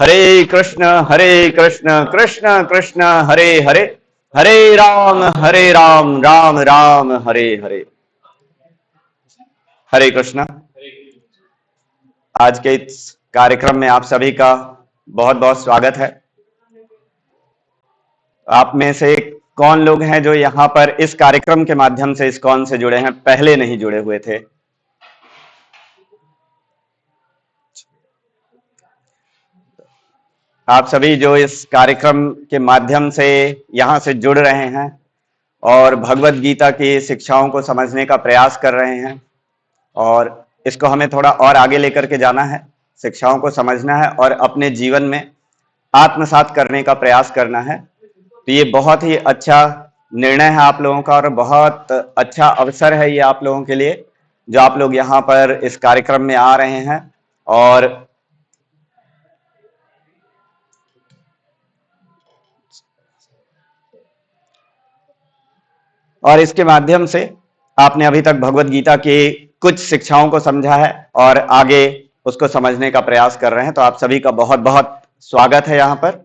हरे कृष्ण कृष्ण कृष्ण हरे हरे, हरे राम राम राम हरे हरे। हरे कृष्ण। आज के इस कार्यक्रम में आप सभी का बहुत बहुत स्वागत है। आप में से कौन लोग हैं जो यहाँ पर इस कार्यक्रम के माध्यम से इस्कॉन से जुड़े हैं, पहले नहीं जुड़े हुए थे? आप सभी जो इस कार्यक्रम के माध्यम से यहाँ से जुड़ रहे हैं और भगवत गीता की शिक्षाओं को समझने का प्रयास कर रहे हैं, और इसको हमें थोड़ा और आगे लेकर के जाना है, शिक्षाओं को समझना है और अपने जीवन में आत्मसात करने का प्रयास करना है। तो ये बहुत ही अच्छा निर्णय है आप लोगों का और बहुत अच्छा अवसर है ये आप लोगों के लिए, जो आप लोग यहाँ पर इस कार्यक्रम में आ रहे हैं। और इसके माध्यम से आपने अभी तक भगवत गीता की कुछ शिक्षाओं को समझा है और आगे उसको समझने का प्रयास कर रहे हैं। तो आप सभी का बहुत बहुत स्वागत है यहाँ पर।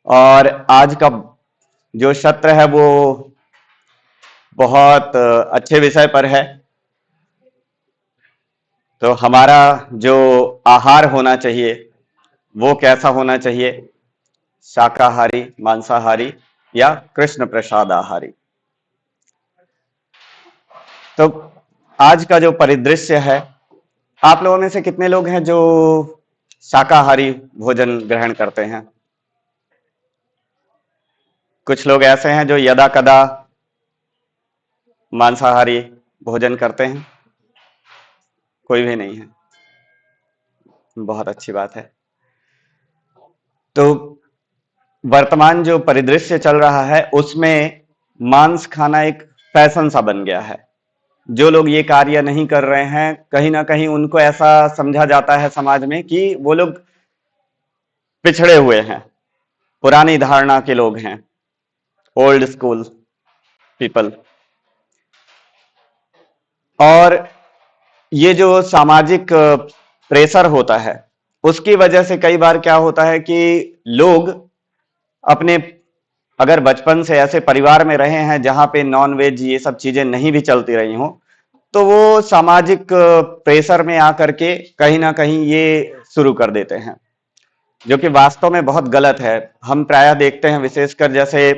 और आज का जो सत्र है वो बहुत अच्छे विषय पर है। तो हमारा जो आहार होना चाहिए वो कैसा होना चाहिए, शाकाहारी, मांसाहारी या कृष्ण प्रसाद आहारी। तो आज का जो परिदृश्य है, आप लोगों में से कितने लोग हैं जो शाकाहारी भोजन ग्रहण करते हैं? कुछ लोग ऐसे हैं जो यदा कदा मांसाहारी भोजन करते हैं, कोई भी नहीं है। बहुत अच्छी बात है। तो वर्तमान जो परिदृश्य चल रहा है उसमें मांस खाना एक फैशन सा बन गया है। जो लोग ये कार्य नहीं कर रहे हैं, कहीं ना कहीं उनको ऐसा समझा जाता है समाज में कि वो लोग पिछड़े हुए हैं, पुरानी धारणा के लोग हैं, ओल्ड स्कूल पीपल। और ये जो सामाजिक प्रेशर होता है उसकी वजह से कई बार क्या होता है कि लोग अपने, अगर बचपन से ऐसे परिवार में रहे हैं जहां पे नॉन वेज ये सब चीजें नहीं भी चलती रही हों, तो वो सामाजिक प्रेशर में आकर के कहीं ना कहीं ये शुरू कर देते हैं, जो कि वास्तव में बहुत गलत है। हम प्रायः देखते हैं, विशेषकर जैसे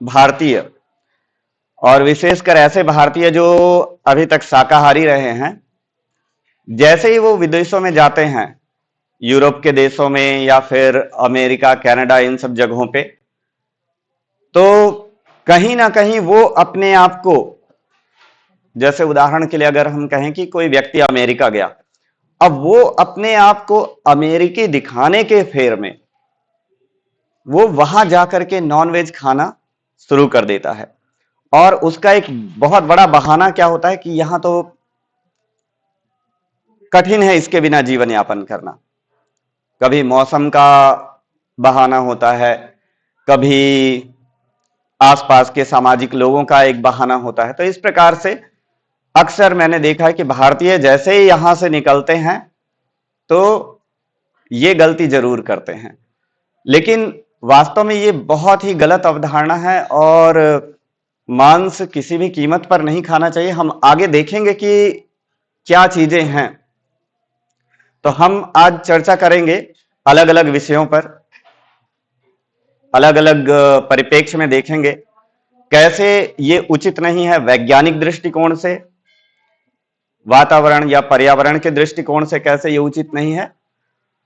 भारतीय, और विशेषकर ऐसे भारतीय जो अभी तक शाकाहारी रहे हैं, जैसे ही वो विदेशों में जाते हैं, यूरोप के देशों में या फिर अमेरिका, कनाडा, इन सब जगहों पे, तो कहीं ना कहीं वो अपने आप को, जैसे उदाहरण के लिए अगर हम कहें कि कोई व्यक्ति अमेरिका गया, अब वो अपने आप को अमेरिकी दिखाने के फेर में वो वहां जाकर के नॉनवेज खाना शुरू कर देता है। और उसका एक बहुत बड़ा बहाना क्या होता है कि यहां तो कठिन है इसके बिना जीवन यापन करना। कभी मौसम का बहाना होता है, कभी आसपास के सामाजिक लोगों का एक बहाना होता है। तो इस प्रकार से अक्सर मैंने देखा है कि भारतीय जैसे ही यहां से निकलते हैं तो ये गलती जरूर करते हैं, लेकिन वास्तव में ये बहुत ही गलत अवधारणा है और मांस किसी भी कीमत पर नहीं खाना चाहिए। हम आगे देखेंगे कि क्या चीजें हैं। तो हम आज चर्चा करेंगे अलग अलग विषयों पर, अलग अलग परिप्रेक्ष्य में देखेंगे कैसे ये उचित नहीं है, वैज्ञानिक दृष्टिकोण से, वातावरण या पर्यावरण के दृष्टिकोण से कैसे ये उचित नहीं है,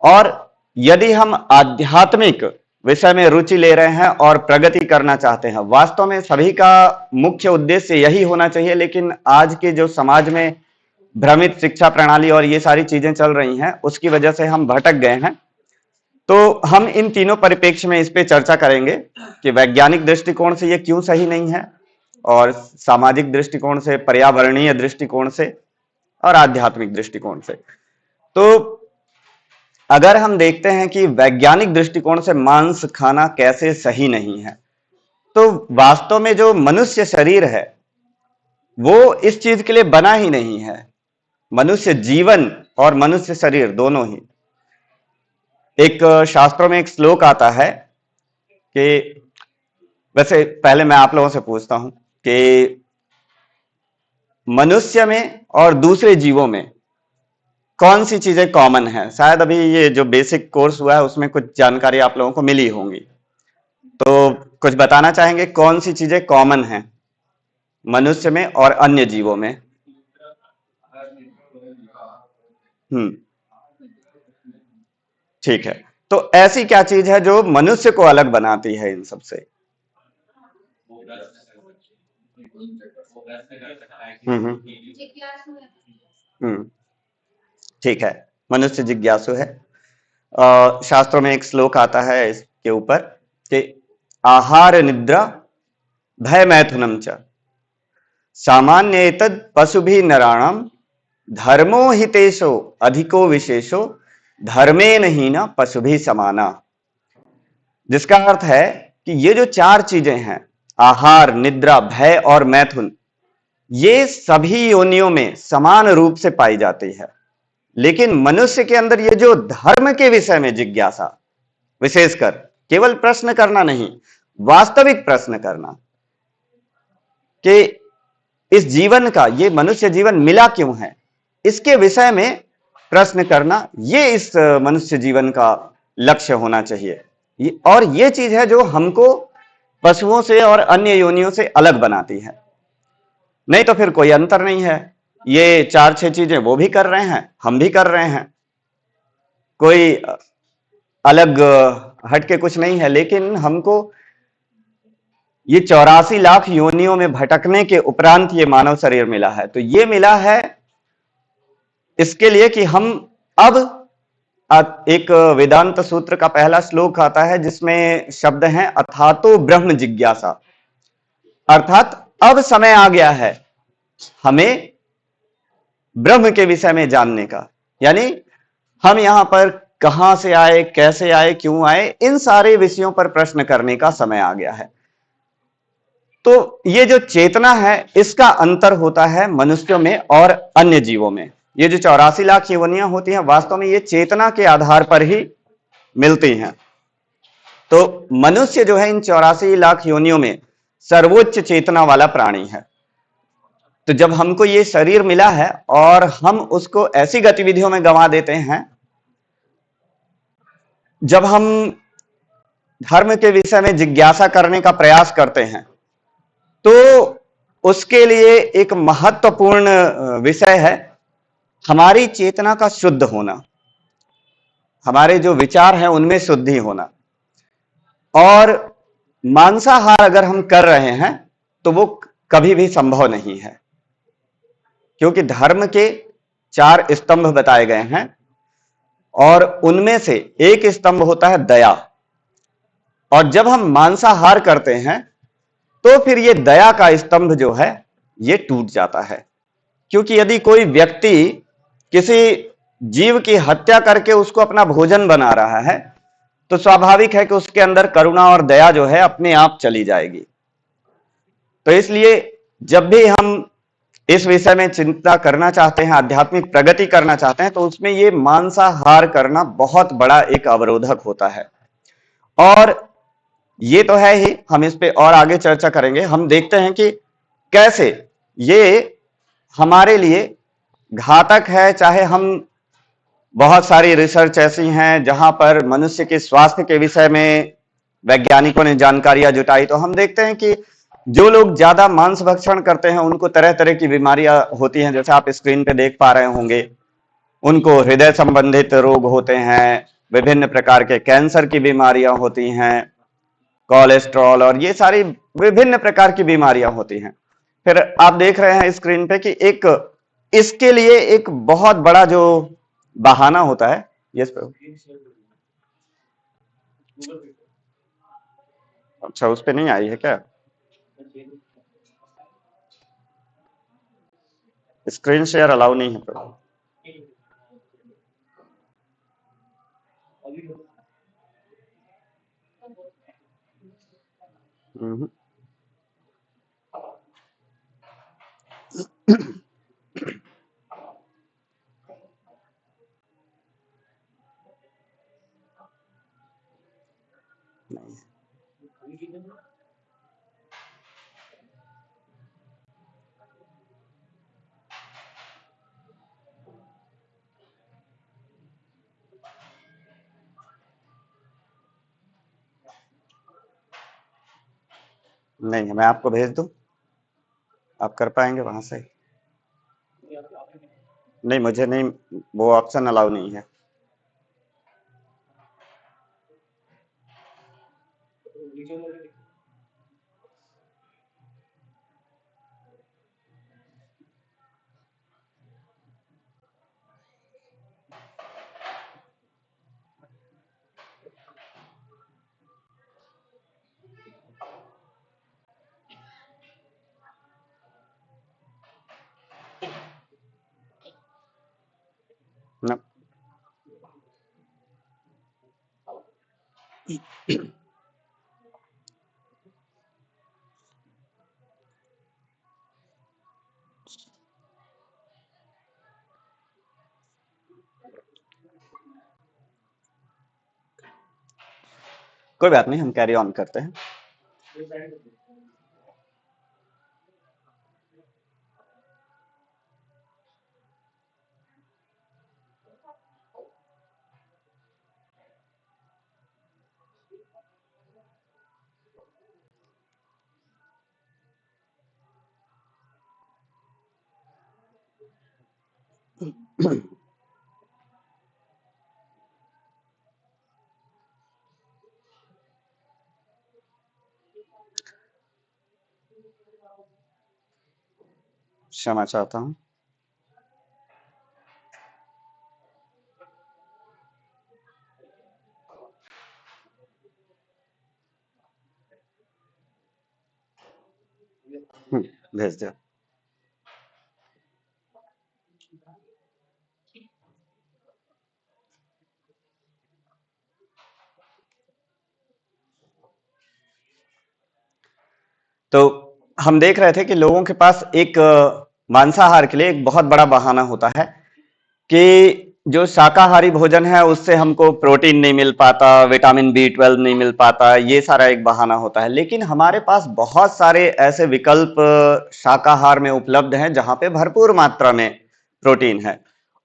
और यदि हम आध्यात्मिक विषय में रुचि ले रहे हैं और प्रगति करना चाहते हैं। वास्तव में सभी का मुख्य उद्देश्य यही होना चाहिए, लेकिन आज के जो समाज में भ्रमित शिक्षा प्रणाली और ये सारी चीजें चल रही हैं उसकी वजह से हम भटक गए हैं। तो हम इन तीनों परिप्रेक्ष्य में इस पे चर्चा करेंगे कि वैज्ञानिक दृष्टिकोण से ये क्यों सही नहीं है, और सामाजिक दृष्टिकोण से, पर्यावरणीय दृष्टिकोण से और आध्यात्मिक दृष्टिकोण से। तो अगर हम देखते हैं कि वैज्ञानिक दृष्टिकोण से मांस खाना कैसे सही नहीं है, तो वास्तव में जो मनुष्य शरीर है वो इस चीज के लिए बना ही नहीं है। मनुष्य जीवन और मनुष्य शरीर दोनों ही, एक शास्त्रों में एक श्लोक आता है कि, वैसे पहले मैं आप लोगों से पूछता हूं कि मनुष्य में और दूसरे जीवों में कौन सी चीजें कॉमन है। शायद अभी ये जो बेसिक कोर्स हुआ है उसमें कुछ जानकारी आप लोगों को मिली होंगी, तो कुछ बताना चाहेंगे कौन सी चीजें कॉमन हैं मनुष्य में और अन्य जीवों में। हम्म, ठीक है। तो ऐसी क्या चीज है जो मनुष्य को अलग बनाती है इन सबसे? हम्म। हम्म, ठीक है। मनुष्य जिज्ञासु है। शास्त्रों में एक श्लोक आता है इसके ऊपर कि आहार निद्रा भय मैथुनम च सामान्येतद पशुभिः नराणाम धर्मो हितेशो अधिको विशेषो धर्मेण हीना पशुभिः समाना। जिसका अर्थ है कि ये जो चार चीजें हैं, आहार, निद्रा, भय और मैथुन, ये सभी योनियों में समान रूप से पाई जाती है। लेकिन मनुष्य के अंदर ये जो धर्म के विषय में जिज्ञासा, विशेषकर केवल प्रश्न करना नहीं, वास्तविक प्रश्न करना कि इस जीवन का, ये मनुष्य जीवन मिला क्यों है, इसके विषय में प्रश्न करना, ये इस मनुष्य जीवन का लक्ष्य होना चाहिए। और ये चीज है जो हमको पशुओं से और अन्य योनियों से अलग बनाती है। नहीं तो फिर कोई अंतर नहीं है। ये चार छह चीजें वो भी कर रहे हैं, हम भी कर रहे हैं, कोई अलग हट के कुछ नहीं है। लेकिन हमको ये 84 लाख योनियों में भटकने के उपरांत ये मानव शरीर मिला है। तो ये मिला है इसके लिए कि हम अब, एक वेदांत सूत्र का पहला श्लोक आता है जिसमें शब्द हैं अथातो ब्रह्म जिज्ञासा, अर्थात अब समय आ गया है हमें ब्रह्म के विषय में जानने का। यानी हम यहां पर कहां से आए, कैसे आए, क्यों आए, इन सारे विषयों पर प्रश्न करने का समय आ गया है। तो ये जो चेतना है, इसका अंतर होता है मनुष्यों में और अन्य जीवों में। ये जो 84 लाख योनियां होती हैं, वास्तव में ये चेतना के आधार पर ही मिलती हैं। तो मनुष्य जो है इन 84 लाख योनियों में सर्वोच्च चेतना वाला प्राणी है। तो जब हमको ये शरीर मिला है और हम उसको ऐसी गतिविधियों में गंवा देते हैं, जब हम धर्म के विषय में जिज्ञासा करने का प्रयास करते हैं, तो उसके लिए एक महत्वपूर्ण विषय है हमारी चेतना का शुद्ध होना, हमारे जो विचार हैं उनमें शुद्धि होना। और मांसाहार अगर हम कर रहे हैं तो वो कभी भी संभव नहीं है, क्योंकि धर्म के 4 स्तंभ बताए गए हैं और उनमें से एक स्तंभ होता है दया। और जब हम मांसाहार करते हैं तो फिर ये दया का स्तंभ जो है ये टूट जाता है। क्योंकि यदि कोई व्यक्ति किसी जीव की हत्या करके उसको अपना भोजन बना रहा है, तो स्वाभाविक है कि उसके अंदर करुणा और दया जो है अपने आप चली जाएगी। तो इसलिए जब भी हम इस विषय में चिंता करना चाहते हैं, आध्यात्मिक प्रगति करना चाहते हैं, तो उसमें ये मांसाहार करना बहुत बड़ा एक अवरोधक होता है। और ये तो है ही, हम इस पे और आगे चर्चा करेंगे। हम देखते हैं कि कैसे ये हमारे लिए घातक है। चाहे हम, बहुत सारी रिसर्च ऐसी हैं जहां पर मनुष्य के स्वास्थ्य के विषय में वैज्ञानिकों ने जानकारियां जुटाई, तो हम देखते हैं कि जो लोग ज्यादा मांस भक्षण करते हैं उनको तरह तरह की बीमारियां होती हैं। जैसे आप स्क्रीन पे देख पा रहे होंगे, उनको हृदय संबंधित रोग होते हैं, विभिन्न प्रकार के कैंसर की बीमारियां होती हैं, कोलेस्ट्रॉल और ये सारी विभिन्न प्रकार की बीमारियां होती हैं। फिर आप देख रहे हैं स्क्रीन पे कि एक इसके लिए एक बहुत बड़ा जो बहाना होता है, यस पे, अच्छा उस पे नहीं आई है क्या? स्क्रीन शेयर अलाउ नहीं है पर। हम्म, नहीं नहीं है, मैं आपको भेज दूं, आप कर पाएंगे वहां से? नहीं, मुझे नहीं, वो ऑप्शन अलाउ नहीं है। न, कोई बात नहीं, हम कैरी ऑन करते हैं। क्षमा चाहता हूँ। भेज दिया। तो हम देख रहे थे कि लोगों के पास एक मांसाहार के लिए एक बहुत बड़ा बहाना होता है कि जो शाकाहारी भोजन है उससे हमको प्रोटीन नहीं मिल पाता, विटामिन B12 नहीं मिल पाता, ये सारा एक बहाना होता है। लेकिन हमारे पास बहुत सारे ऐसे विकल्प शाकाहार में उपलब्ध हैं जहां पे भरपूर मात्रा में प्रोटीन है।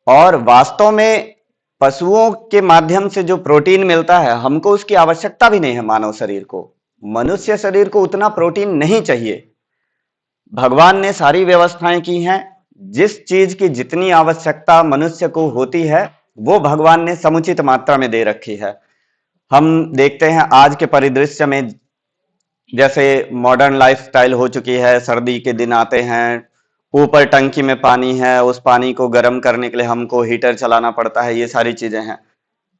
और वास्तव में पशुओं के माध्यम से जो प्रोटीन मिलता है हमको उसकी आवश्यकता भी नहीं है। मानव शरीर को, मनुष्य शरीर को उतना प्रोटीन नहीं चाहिए। भगवान ने सारी व्यवस्थाएं की हैं, जिस चीज की जितनी आवश्यकता मनुष्य को होती है वो भगवान ने समुचित मात्रा में दे रखी है। हम देखते हैं आज के परिदृश्य में, जैसे मॉडर्न लाइफस्टाइल हो चुकी है, सर्दी के दिन आते हैं, ऊपर टंकी में पानी है, उस पानी को गर्म करने के लिए हमको हीटर चलाना पड़ता है, ये सारी चीजें हैं।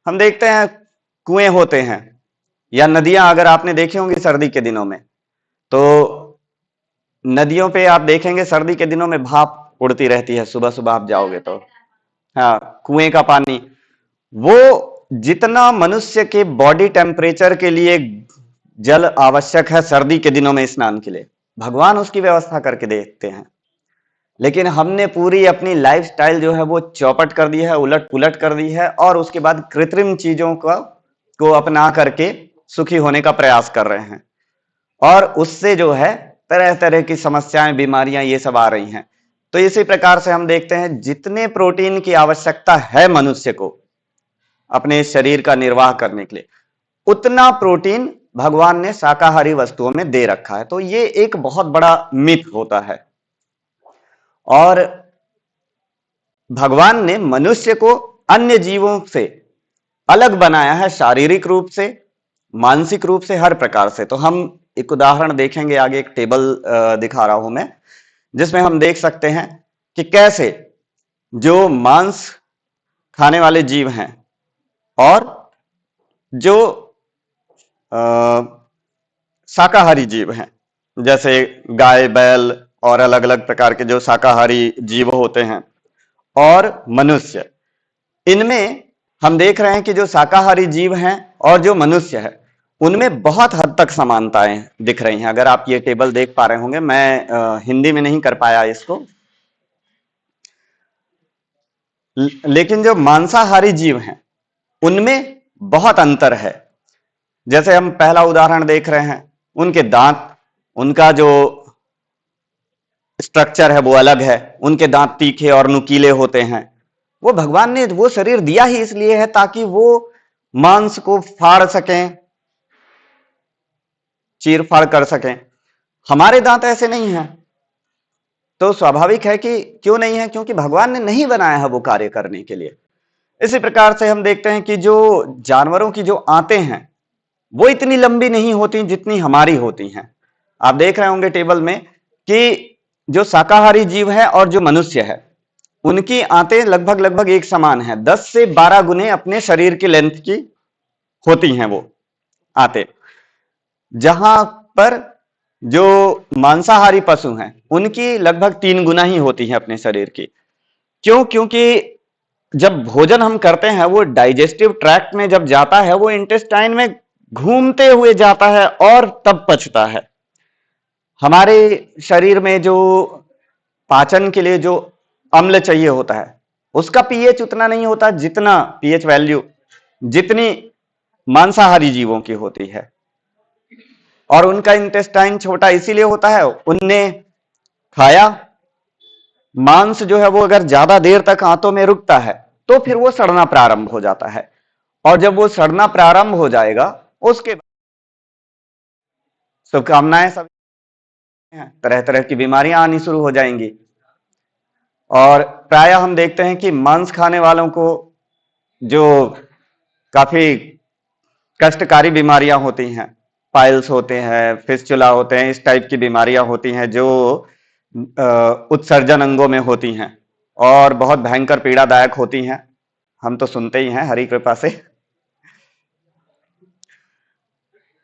हम देखते हैं कुएं होते हैं या नदियां, अगर आपने देखी होंगी सर्दी के दिनों में, तो नदियों पे आप देखेंगे सर्दी के दिनों में भाप उड़ती रहती है, सुबह सुबह आप जाओगे तो। हाँ, कुएं का पानी, वो जितना मनुष्य के बॉडी टेम्परेचर के लिए जल आवश्यक है सर्दी के दिनों में स्नान के लिए, भगवान उसकी व्यवस्था करके देते हैं। लेकिन हमने पूरी अपनी लाइफस्टाइल जो है वो चौपट कर दी है, उलट पुलट कर दी है, और उसके बाद कृत्रिम चीजों को अपना करके सुखी होने का प्रयास कर रहे हैं। और उससे जो है तरह तरह की समस्याएं, बीमारियां, ये सब आ रही हैं। तो इसी प्रकार से हम देखते हैं जितने प्रोटीन की आवश्यकता है मनुष्य को अपने शरीर का निर्वाह करने के लिए, उतना प्रोटीन भगवान ने शाकाहारी वस्तुओं में दे रखा है। तो ये एक बहुत बड़ा मिथ होता है। और भगवान ने मनुष्य को अन्य जीवों से अलग बनाया है, शारीरिक रूप से, मानसिक रूप से, हर प्रकार से। तो हम एक उदाहरण देखेंगे आगे, एक टेबल दिखा रहा हूं मैं, जिसमें हम देख सकते हैं कि कैसे जो मांस खाने वाले जीव हैं और जो शाकाहारी जीव हैं, जैसे गाय, बैल और अलग अलग प्रकार के जो शाकाहारी जीव होते हैं, और मनुष्य, इनमें हम देख रहे हैं कि जो शाकाहारी जीव हैं और जो मनुष्य है उनमें बहुत हद तक समानताएं दिख रही हैं। अगर आप ये टेबल देख पा रहे होंगे, मैं हिंदी में नहीं कर पाया इसको, लेकिन जो मांसाहारी जीव हैं उनमें बहुत अंतर है। जैसे हम पहला उदाहरण देख रहे हैं, उनके दांत, उनका जो स्ट्रक्चर है वो अलग है, उनके दांत तीखे और नुकीले होते हैं। वो भगवान ने वो शरीर दिया ही इसलिए है ताकि वो मांस को फाड़ सकें, चीर फाड़ कर सकें। हमारे दांत ऐसे नहीं हैं, तो स्वाभाविक है कि क्यों नहीं है, क्योंकि भगवान ने नहीं बनाया है वो कार्य करने के लिए। इसी प्रकार से हम देखते हैं कि जो जानवरों की जो आंतें हैं वो इतनी लंबी नहीं होती जितनी हमारी होती हैं। आप देख रहे होंगे टेबल में कि जो शाकाहारी जीव है और जो मनुष्य है उनकी आंतें लगभग लगभग एक समान है, 10 से 12 गुने अपने शरीर की लेंथ की होती हैं वो आंतें। जहां पर जो मांसाहारी पशु हैं उनकी लगभग 3 गुना ही होती है अपने शरीर की। क्यों? क्योंकि जब भोजन हम करते हैं वो डाइजेस्टिव ट्रैक्ट में जब जाता है वो इंटेस्टाइन में घूमते हुए जाता है और तब पचता है। हमारे शरीर में जो पाचन के लिए जो अम्ल चाहिए होता है उसका पीएच उतना नहीं होता जितना पीएच वैल्यू जितनी मांसाहारी जीवों की होती है। और उनका इंटेस्टाइन छोटा इसीलिए होता है, उनने खाया मांस जो है वो अगर ज्यादा देर तक आंतों में रुकता है तो फिर वो सड़ना प्रारंभ हो जाता है, और जब वो सड़ना प्रारंभ हो जाएगा उसके बाद शुभकामनाएं सब तरह तरह की बीमारियां आनी शुरू हो जाएंगी। और प्रायः हम देखते हैं कि मांस खाने वालों को जो काफी कष्टकारी बीमारियां होती हैं, पाइल्स होते हैं, फिस्चुला होते हैं, इस टाइप की बीमारियां होती हैं जो उत्सर्जन अंगों में होती हैं और बहुत भयंकर पीड़ादायक होती हैं। हम तो सुनते ही हैं हरि कृपा से।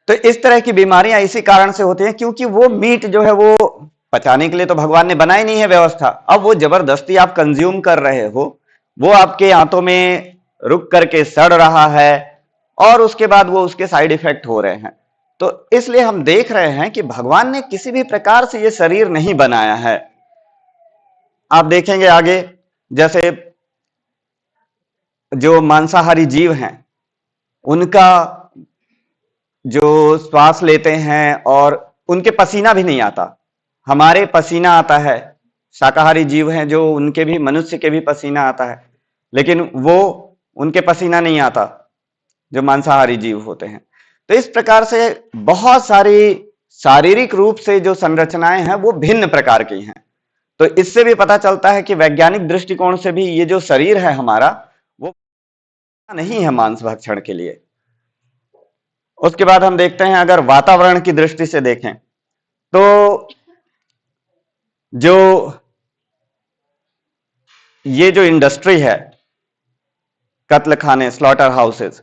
तो इस तरह की बीमारियां इसी कारण से होती हैं क्योंकि वो मीट जो है वो पचाने के लिए तो भगवान ने बनाई नहीं है व्यवस्था। अब वो जबरदस्ती आप कंज्यूम कर रहे हो, वो आपके आंतों में रुक करके सड़ रहा है और उसके बाद वो उसके साइड इफेक्ट हो रहे हैं। तो इसलिए हम देख रहे हैं कि भगवान ने किसी भी प्रकार से ये शरीर नहीं बनाया है। आप देखेंगे आगे, जैसे जो मांसाहारी जीव हैं उनका जो श्वास लेते हैं और उनके पसीना भी नहीं आता, हमारे पसीना आता है। शाकाहारी जीव हैं जो उनके भी, मनुष्य के भी पसीना आता है, लेकिन वो उनके पसीना नहीं आता जो मांसाहारी जीव होते हैं। तो इस प्रकार से बहुत सारी शारीरिक रूप से जो संरचनाएं हैं वो भिन्न प्रकार की हैं। तो इससे भी पता चलता है कि वैज्ञानिक दृष्टिकोण से भी ये जो शरीर है हमारा वो नहीं है मांस भक्षण के लिए। उसके बाद हम देखते हैं, अगर वातावरण की दृष्टि से देखें तो जो ये जो इंडस्ट्री है, कत्ल खाने, स्लॉटर हाउसेस,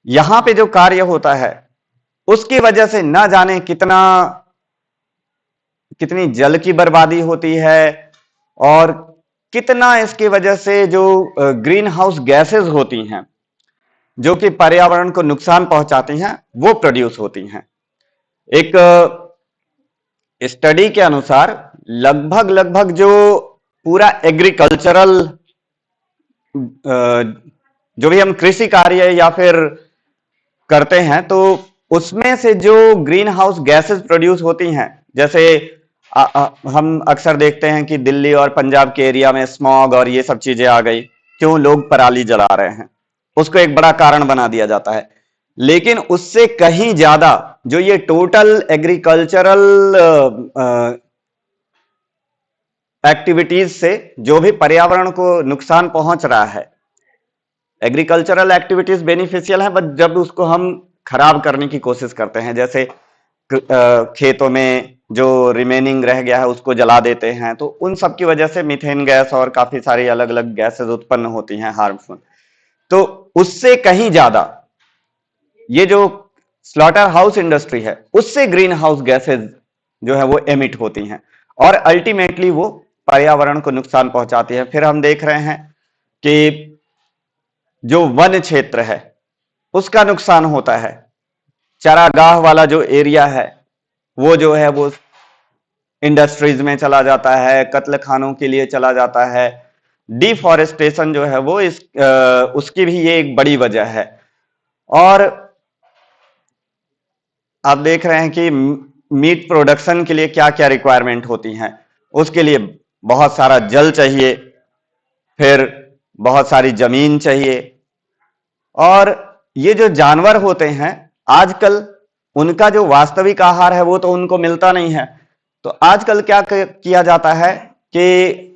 यहां पे जो कार्य होता है उसकी वजह से ना जाने कितनी जल की बर्बादी होती है और कितना इसकी वजह से जो ग्रीन हाउस गैसेस होती हैं जो कि पर्यावरण को नुकसान पहुंचाती हैं वो प्रोड्यूस होती हैं। एक स्टडी के अनुसार लगभग लगभग जो पूरा एग्रीकल्चरल जो भी हम कृषि कार्य या फिर करते हैं तो उसमें से जो ग्रीन हाउस गैसेस प्रोड्यूस होती हैं, जैसे हम अक्सर देखते हैं कि दिल्ली और पंजाब के एरिया में स्मॉग और ये सब चीजें आ गई, क्यों? लोग पराली जला रहे हैं, उसको एक बड़ा कारण बना दिया जाता है। लेकिन उससे कहीं ज्यादा जो ये टोटल एग्रीकल्चरल एक्टिविटीज से जो भी पर्यावरण को नुकसान पहुंच रहा है, एग्रीकल्चरल एक्टिविटीज बेनिफिशियल है, बट जब उसको हम खराब करने की कोशिश करते हैं, जैसे खेतों में जो रिमेनिंग रह गया है उसको जला देते हैं, तो उन सब की वजह से मीथेन गैस और काफी सारी अलग अलग गैसेस उत्पन्न होती हैं हार्मफुल। तो उससे कहीं ज्यादा ये जो स्लॉटर हाउस इंडस्ट्री है उससे ग्रीन हाउस गैसेज जो है वो एमिट होती हैं और अल्टीमेटली वो पर्यावरण को नुकसान पहुंचाती है। फिर हम देख रहे हैं कि जो वन क्षेत्र है उसका नुकसान होता है, चारागाह वाला जो एरिया है वो जो है वो इंडस्ट्रीज में चला जाता है, कत्ल खानों के लिए चला जाता है। डिफॉरेस्टेशन जो है वो उसकी भी ये एक बड़ी वजह है। और आप देख रहे हैं कि मीट प्रोडक्शन के लिए क्या क्या रिक्वायरमेंट होती हैं। उसके लिए बहुत सारा जल चाहिए, फिर बहुत सारी जमीन चाहिए। और ये जो जानवर होते हैं आजकल, उनका जो वास्तविक आहार है वो तो उनको मिलता नहीं है। तो आजकल क्या किया जाता है कि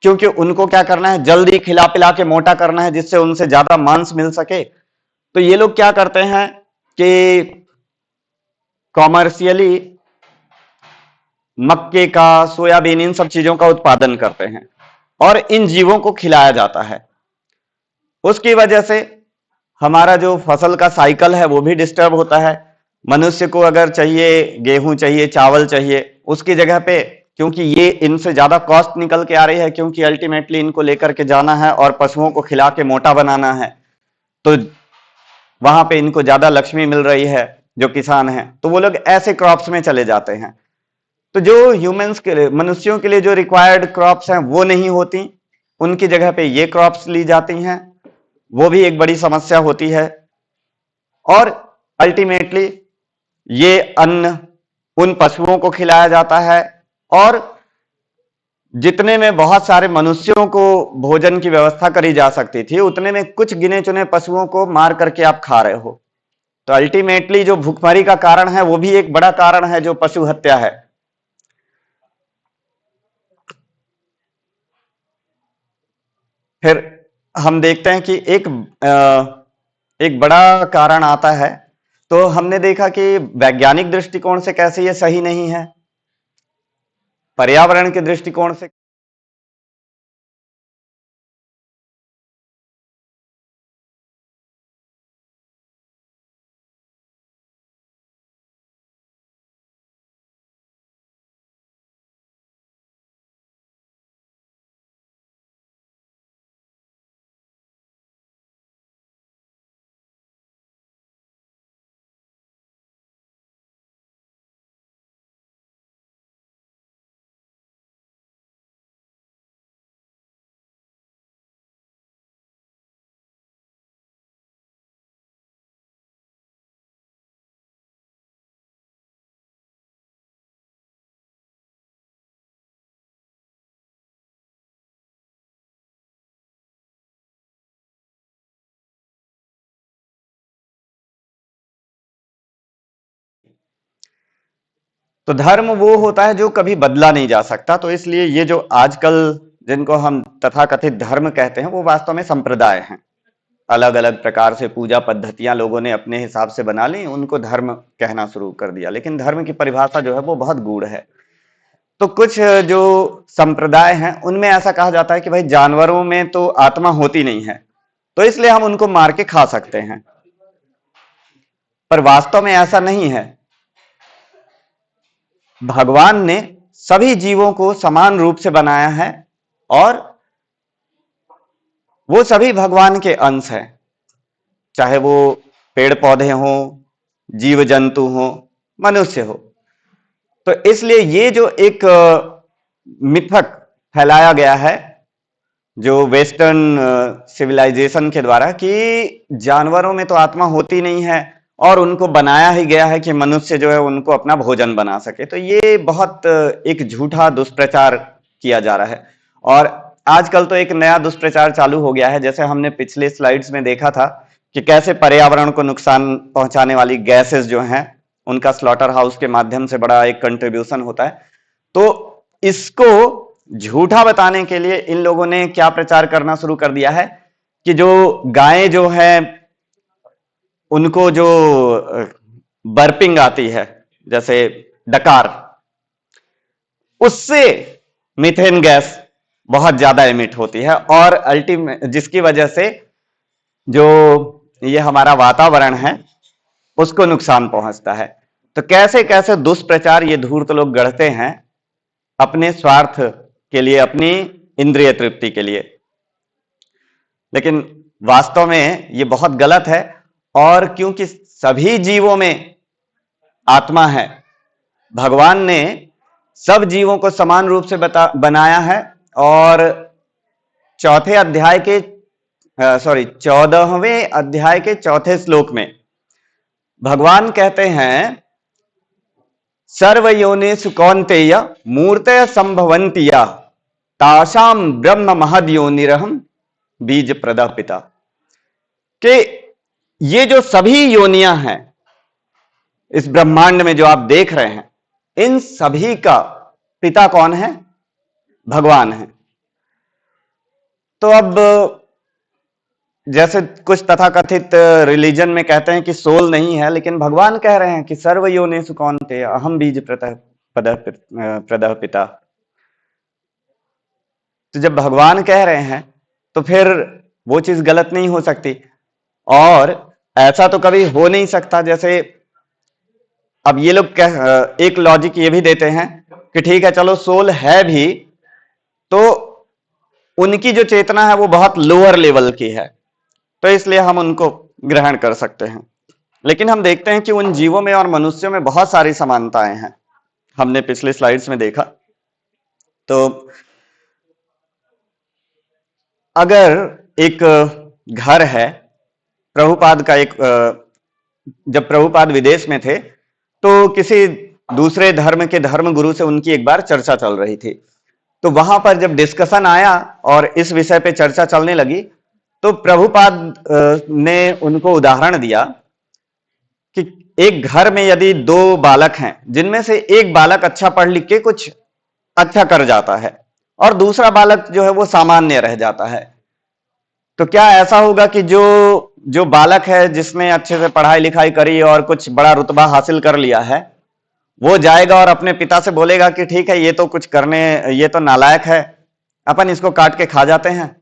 क्योंकि उनको क्या करना है, जल्दी खिला पिला के मोटा करना है जिससे उनसे ज्यादा मांस मिल सके, तो ये लोग क्या करते हैं कि कॉमर्शियली मक्के का, सोयाबीन, इन सब चीजों का उत्पादन करते हैं और इन जीवों को खिलाया जाता है। उसकी वजह से हमारा जो फसल का साइकिल है वो भी डिस्टर्ब होता है। मनुष्य को अगर चाहिए, गेहूं चाहिए, चावल चाहिए, उसकी जगह पे क्योंकि ये इनसे ज्यादा कॉस्ट निकल के आ रही है, क्योंकि अल्टीमेटली इनको लेकर के जाना है और पशुओं को खिला के मोटा बनाना है, तो वहां पे इनको ज्यादा लक्ष्मी मिल रही है जो किसान हैं, तो वो लोग ऐसे क्रॉप्स में चले जाते हैं। तो जो ह्यूमंस के लिए, मनुष्यों के लिए जो रिक्वायर्ड क्रॉप्स हैं वो नहीं होती, उनकी जगह पे ये क्रॉप्स ली जाती हैं, वो भी एक बड़ी समस्या होती है। और अल्टीमेटली ये अन्न उन पशुओं को खिलाया जाता है और जितने में बहुत सारे मनुष्यों को भोजन की व्यवस्था करी जा सकती थी, उतने में कुछ गिने चुने पशुओं को मार करके आप खा रहे हो। तो अल्टीमेटली जो भूखमरी का कारण है वो भी एक बड़ा कारण है, जो पशु हत्या है। फिर हम देखते हैं कि एक बड़ा कारण आता है, तो हमने देखा कि वैज्ञानिक दृष्टिकोण से कैसे ये सही नहीं है, पर्यावरण के दृष्टिकोण से। तो धर्म वो होता है जो कभी बदला नहीं जा सकता, तो इसलिए ये जो आजकल जिनको हम तथाकथित धर्म कहते हैं वो वास्तव में संप्रदाय हैं। अलग अलग प्रकार से पूजा पद्धतियां लोगों ने अपने हिसाब से बना ली, उनको धर्म कहना शुरू कर दिया, लेकिन धर्म की परिभाषा जो है वो बहुत गूढ़ है। तो कुछ जो संप्रदाय हैं उनमें ऐसा कहा जाता है कि भाई जानवरों में तो आत्मा होती नहीं है, तो इसलिए हम उनको मार के खा सकते हैं। पर वास्तव में ऐसा नहीं है। भगवान ने सभी जीवों को समान रूप से बनाया है और वो सभी भगवान के अंश हैं, चाहे वो पेड़ पौधे हों, जीव जंतु हों, मनुष्य हो। तो इसलिए ये जो एक मिथक फैलाया गया है जो वेस्टर्न सिविलाइजेशन के द्वारा, कि जानवरों में तो आत्मा होती नहीं है और उनको बनाया ही गया है कि मनुष्य जो है उनको अपना भोजन बना सके, तो ये बहुत एक झूठा दुष्प्रचार किया जा रहा है। और आजकल तो एक नया दुष्प्रचार चालू हो गया है, जैसे हमने पिछले स्लाइड्स में देखा था कि कैसे पर्यावरण को नुकसान पहुंचाने वाली गैसेस जो हैं उनका स्लॉटर हाउस के माध्यम से बड़ा एक कंट्रीब्यूशन होता है। तो इसको झूठा बताने के लिए इन लोगों ने क्या प्रचार करना शुरू कर दिया है कि जो गायें जो है उनको जो बर्पिंग आती है, जैसे डकार, उससे मीथेन गैस बहुत ज्यादा एमिट होती है और अल्टीमेट जिसकी वजह से जो ये हमारा वातावरण है उसको नुकसान पहुंचता है। तो कैसे कैसे दुष्प्रचार ये धूर्त लोग गढ़ते हैं अपने स्वार्थ के लिए, अपनी इंद्रिय तृप्ति के लिए, लेकिन वास्तव में ये बहुत गलत है। और क्योंकि सभी जीवों में आत्मा है, भगवान ने सब जीवों को समान रूप से बनाया है। और चौथे अध्याय के 14वें अध्याय के चौथे श्लोक में भगवान कहते हैं सर्वयोनिषु कौन्तेय मूर्तय संभवन्ति या तासाम ब्रह्म महद योनिरहम बीज प्रदा पिता। कि ये जो सभी योनियां हैं इस ब्रह्मांड में जो आप देख रहे हैं, इन सभी का पिता कौन है? भगवान है। तो अब जैसे कुछ तथाकथित रिलीजन में कहते हैं कि सोल नहीं है, लेकिन भगवान कह रहे हैं कि सर्व योनिषु कौन्तेय अहम बीज प्रदः पिता। तो जब भगवान कह रहे हैं तो फिर वो चीज गलत नहीं हो सकती। और ऐसा तो कभी हो नहीं सकता। जैसे अब ये लोग एक लॉजिक ये भी देते हैं कि ठीक है चलो सोल है भी, तो उनकी जो चेतना है वो बहुत लोअर लेवल की है, तो इसलिए हम उनको ग्रहण कर सकते हैं। लेकिन हम देखते हैं कि उन जीवों में और मनुष्यों में बहुत सारी समानताएं हैं। हमने पिछले स्लाइड्स में देखा। तो अगर एक घर है, प्रभुपाद का एक, जब प्रभुपाद विदेश में थे तो किसी दूसरे धर्म के धर्म गुरु से उनकी एक बार चर्चा चल रही थी। तो वहां पर जब डिस्कशन आया और इस विषय पे चर्चा चलने लगी, तो प्रभुपाद ने उनको उदाहरण दिया कि एक घर में यदि दो बालक हैं, जिनमें से एक बालक अच्छा पढ़ लिख के कुछ अच्छा कर जाता है और दूसरा बालक जो है वो सामान्य रह जाता है, तो क्या ऐसा होगा कि जो जो बालक है जिसने अच्छे से पढ़ाई लिखाई करी और कुछ बड़ा रुतबा हासिल कर लिया है, वो जाएगा और अपने पिता से बोलेगा कि ठीक है ये तो कुछ करने, ये तो नालायक है, अपन इसको काट के खा जाते हैं?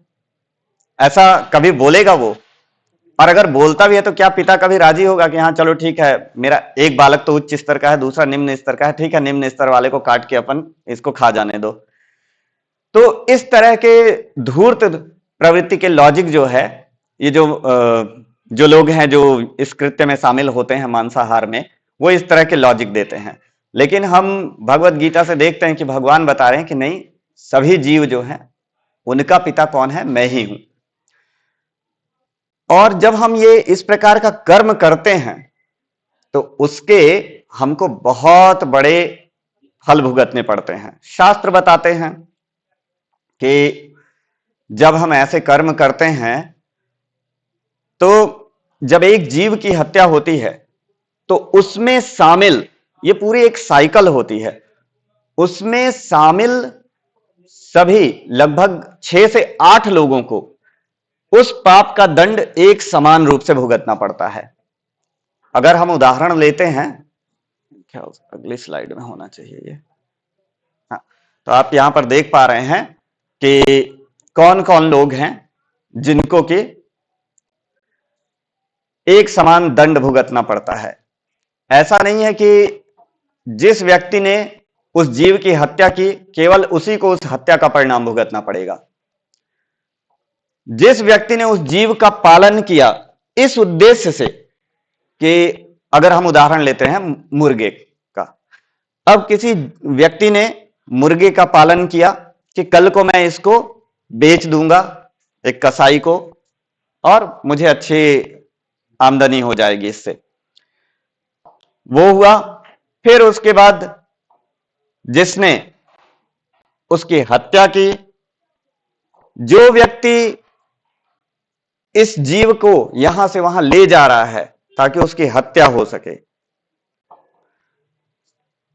ऐसा कभी बोलेगा वो? और अगर बोलता भी है तो क्या पिता कभी राजी होगा कि हाँ चलो ठीक है, मेरा एक बालक तो उच्च स्तर का है, दूसरा निम्न स्तर का है, ठीक है निम्न स्तर वाले को काट के अपन इसको खा जाने दो? तो इस तरह के धूर्त प्रवृत्ति के लॉजिक जो है, ये जो लोग हैं जो इस कृत्य में शामिल होते हैं मांसाहार में, वो इस तरह के लॉजिक देते हैं। लेकिन हम भगवत गीता से देखते हैं कि भगवान बता रहे हैं कि नहीं, सभी जीव जो हैं उनका पिता कौन है? मैं ही हूं। और जब हम ये इस प्रकार का कर्म करते हैं तो उसके हमको बहुत बड़े फल भुगतने पड़ते हैं। शास्त्र बताते हैं कि जब हम ऐसे कर्म करते हैं तो जब एक जीव की हत्या होती है तो उसमें शामिल, ये पूरी एक साइकिल होती है, उसमें शामिल सभी लगभग 6 से 8 लोगों को उस पाप का दंड एक समान रूप से भुगतना पड़ता है। अगर हम उदाहरण लेते हैं, क्या अगली स्लाइड में होना चाहिए ये, हाँ, तो आप यहां पर देख पा रहे हैं कि कौन कौन लोग हैं जिनको कि एक समान दंड भुगतना पड़ता है। ऐसा नहीं है कि जिस व्यक्ति ने उस जीव की हत्या की केवल उसी को उस हत्या का परिणाम भुगतना पड़ेगा। जिस व्यक्ति ने उस जीव का पालन किया इस उद्देश्य से कि, अगर हम उदाहरण लेते हैं मुर्गे का, अब किसी व्यक्ति ने मुर्गे का पालन किया कि कल को मैं इसको बेच दूंगा एक कसाई को और मुझे अच्छी आमदनी हो जाएगी इससे, वो हुआ। फिर उसके बाद जिसने उसकी हत्या की, जो व्यक्ति इस जीव को यहां से वहां ले जा रहा है ताकि उसकी हत्या हो सके,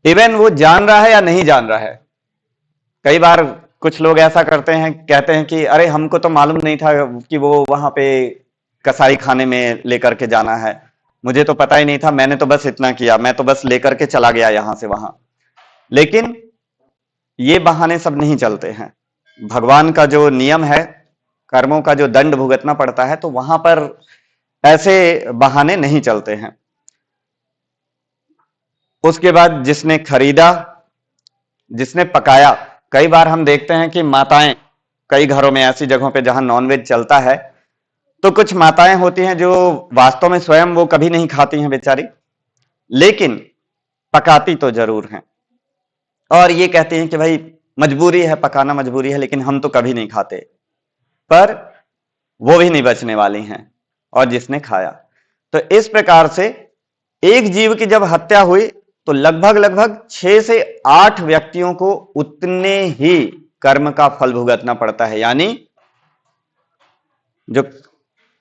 इवन वो जान रहा है या नहीं जान रहा है। कई बार कुछ लोग ऐसा करते हैं, कहते हैं कि अरे हमको तो मालूम नहीं था कि वो वहां पे कसाई खाने में लेकर के जाना है, मुझे तो पता ही नहीं था, मैंने तो बस इतना किया, मैं तो बस लेकर के चला गया यहां से वहां। लेकिन ये बहाने सब नहीं चलते हैं। भगवान का जो नियम है, कर्मों का जो दंड भुगतना पड़ता है, तो वहां पर ऐसे बहाने नहीं चलते हैं। उसके बाद जिसने खरीदा, जिसने पकाया, कई बार हम देखते हैं कि माताएं, कई घरों में ऐसी जगहों पे जहां नॉनवेज चलता है, तो कुछ माताएं होती हैं जो वास्तव में स्वयं वो कभी नहीं खाती हैं बेचारी, लेकिन पकाती तो जरूर हैं और ये कहती हैं कि भाई मजबूरी है, पकाना मजबूरी है, लेकिन हम तो कभी नहीं खाते। पर वो भी नहीं बचने वाली हैं और जिसने खाया। तो इस प्रकार से एक जीव की जब हत्या हुई तो लगभग लगभग 6 से 8 व्यक्तियों को उतने ही कर्म का फल भुगतना पड़ता है। यानी जो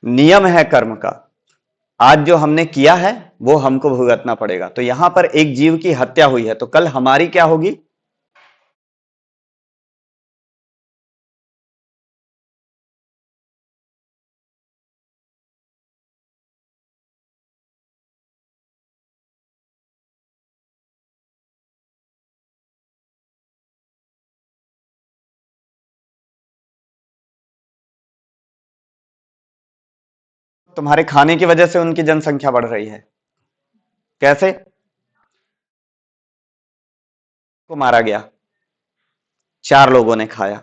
नियम है कर्म का, आज जो हमने किया है वो हमको भुगतना पड़ेगा। तो यहां पर एक जीव की हत्या हुई है, तो कल हमारी क्या होगी? तुम्हारे खाने की वजह से उनकी जनसंख्या बढ़ रही है। कैसे? को मारा गया, 4 लोगों ने खाया,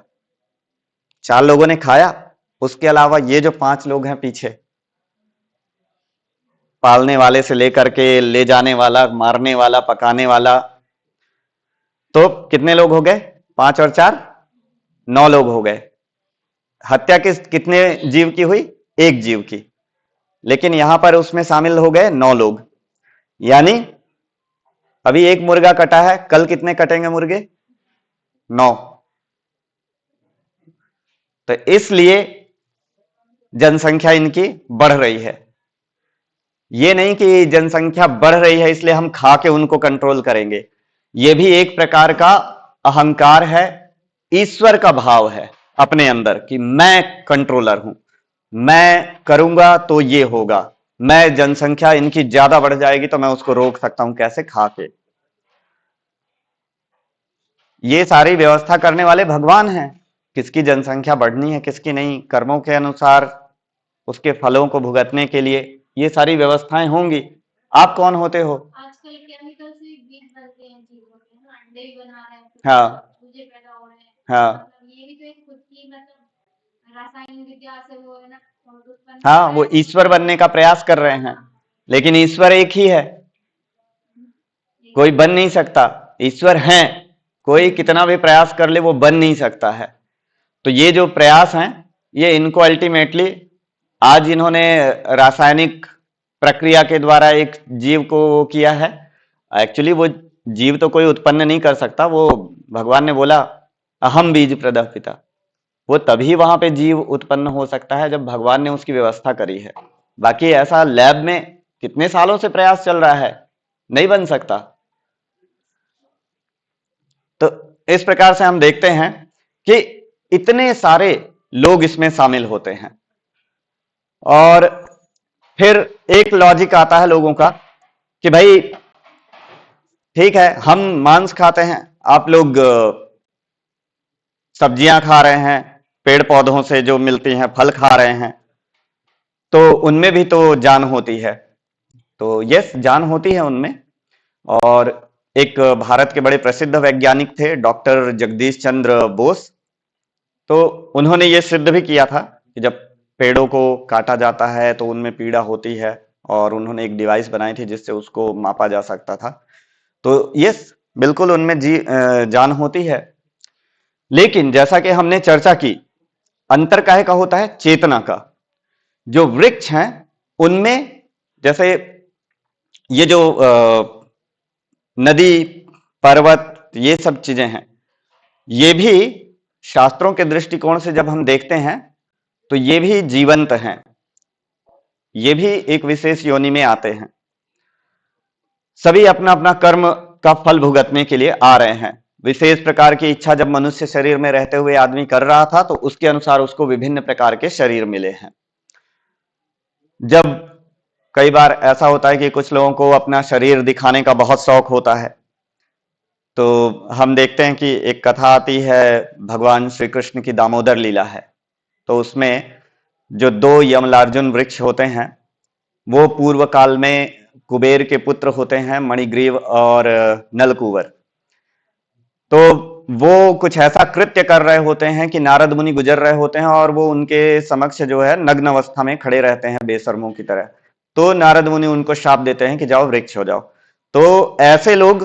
4 लोगों ने खाया, उसके अलावा ये जो 5 लोग हैं पीछे, पालने वाले से लेकर के ले जाने वाला, मारने वाला, पकाने वाला, तो कितने लोग हो गए? 5 और 4 9 लोग हो गए। हत्या कितने जीव की हुई? एक जीव की। लेकिन यहां पर उसमें शामिल हो गए 9 लोग। यानी अभी एक मुर्गा कटा है, कल कितने कटेंगे मुर्गे? 9। तो इसलिए जनसंख्या इनकी बढ़ रही है। ये नहीं कि जनसंख्या बढ़ रही है इसलिए हम खा के उनको कंट्रोल करेंगे। ये भी एक प्रकार का अहंकार है, ईश्वर का भाव है अपने अंदर कि मैं कंट्रोलर हूं, मैं करूंगा तो ये होगा, मैं जनसंख्या इनकी ज्यादा बढ़ जाएगी तो मैं उसको रोक सकता हूं। कैसे? खा के। ये सारी व्यवस्था करने वाले भगवान हैं, किसकी जनसंख्या बढ़नी है किसकी नहीं, कर्मों के अनुसार उसके फलों को भुगतने के लिए ये सारी व्यवस्थाएं होंगी। आप कौन होते हो? आजकल केमिकल से बीज बनते हैं चीजों के, ना अंडे भी बना रहे हैं, हाँ चूजे पैदा हो रहे हैं। हाँ मतलब ये भी तो एक खुद की मतलब रासायनिक विद्या से वो है ना, और उत्पन्न कर हाँ, रहे वो हैं। ईश्वर बनने का प्रयास कर रहे हैं, लेकिन ईश्वर एक ही है, कोई बन नहीं सकता। ईश्वर है, कोई कितना भी प्रयास कर ले वो बन नहीं सकता है। तो ये जो प्रयास हैं ये इनको अल्टीमेटली, आज इन्होंने रासायनिक प्रक्रिया के द्वारा एक जीव को वो किया है। एक्चुअली वो जीव तो कोई उत्पन्न नहीं कर सकता, वो भगवान ने बोला अहम बीज प्रदः पिता, वो तभी वहां पे जीव उत्पन्न हो सकता है जब भगवान ने उसकी व्यवस्था करी है। बाकी ऐसा लैब में कितने सालों से प्रयास चल रहा है, नहीं बन सकता। तो इस प्रकार से हम देखते हैं कि इतने सारे लोग इसमें शामिल होते हैं। और फिर एक लॉजिक आता है लोगों का कि भाई ठीक है, हम मांस खाते हैं, आप लोग सब्जियां खा रहे हैं, पेड़ पौधों से जो मिलती हैं फल खा रहे हैं, तो उनमें भी तो जान होती है। तो यस, जान होती है उनमें। और एक भारत के बड़े प्रसिद्ध वैज्ञानिक थे डॉक्टर जगदीश चंद्र बोस, तो उन्होंने ये सिद्ध भी किया था कि जब पेड़ों को काटा जाता है तो उनमें पीड़ा होती है, और उन्होंने एक डिवाइस बनाई थी जिससे उसको मापा जा सकता था। तो यस, बिल्कुल उनमें जान होती है। लेकिन जैसा कि हमने चर्चा की, अंतर काहे का होता है? चेतना का। जो वृक्ष हैं उनमें, जैसे ये जो नदी, पर्वत, ये सब चीजें हैं, ये भी शास्त्रों के दृष्टिकोण से जब हम देखते हैं तो ये भी जीवंत हैं, ये भी एक विशेष योनि में आते हैं। सभी अपना अपना कर्म का फल भुगतने के लिए आ रहे हैं। विशेष प्रकार की इच्छा जब मनुष्य शरीर में रहते हुए आदमी कर रहा था तो उसके अनुसार उसको विभिन्न प्रकार के शरीर मिले हैं। जब कई बार ऐसा होता है कि कुछ लोगों को अपना शरीर दिखाने का बहुत शौक होता है, तो हम देखते हैं कि एक कथा आती है, भगवान श्री कृष्ण की दामोदर लीला है। तो उसमें जो 2 यमलार्जुन वृक्ष होते हैं वो पूर्व काल में कुबेर के पुत्र होते हैं, मणिग्रीव और नलकूवर। तो वो कुछ ऐसा कृत्य कर रहे होते हैं कि नारद मुनि गुजर रहे होते हैं और वो उनके समक्ष जो है नग्न अवस्था में खड़े रहते हैं बेशर्मों की तरह। तो नारद मुनि उनको शाप देते हैं कि जाओ वृक्ष हो जाओ। तो ऐसे लोग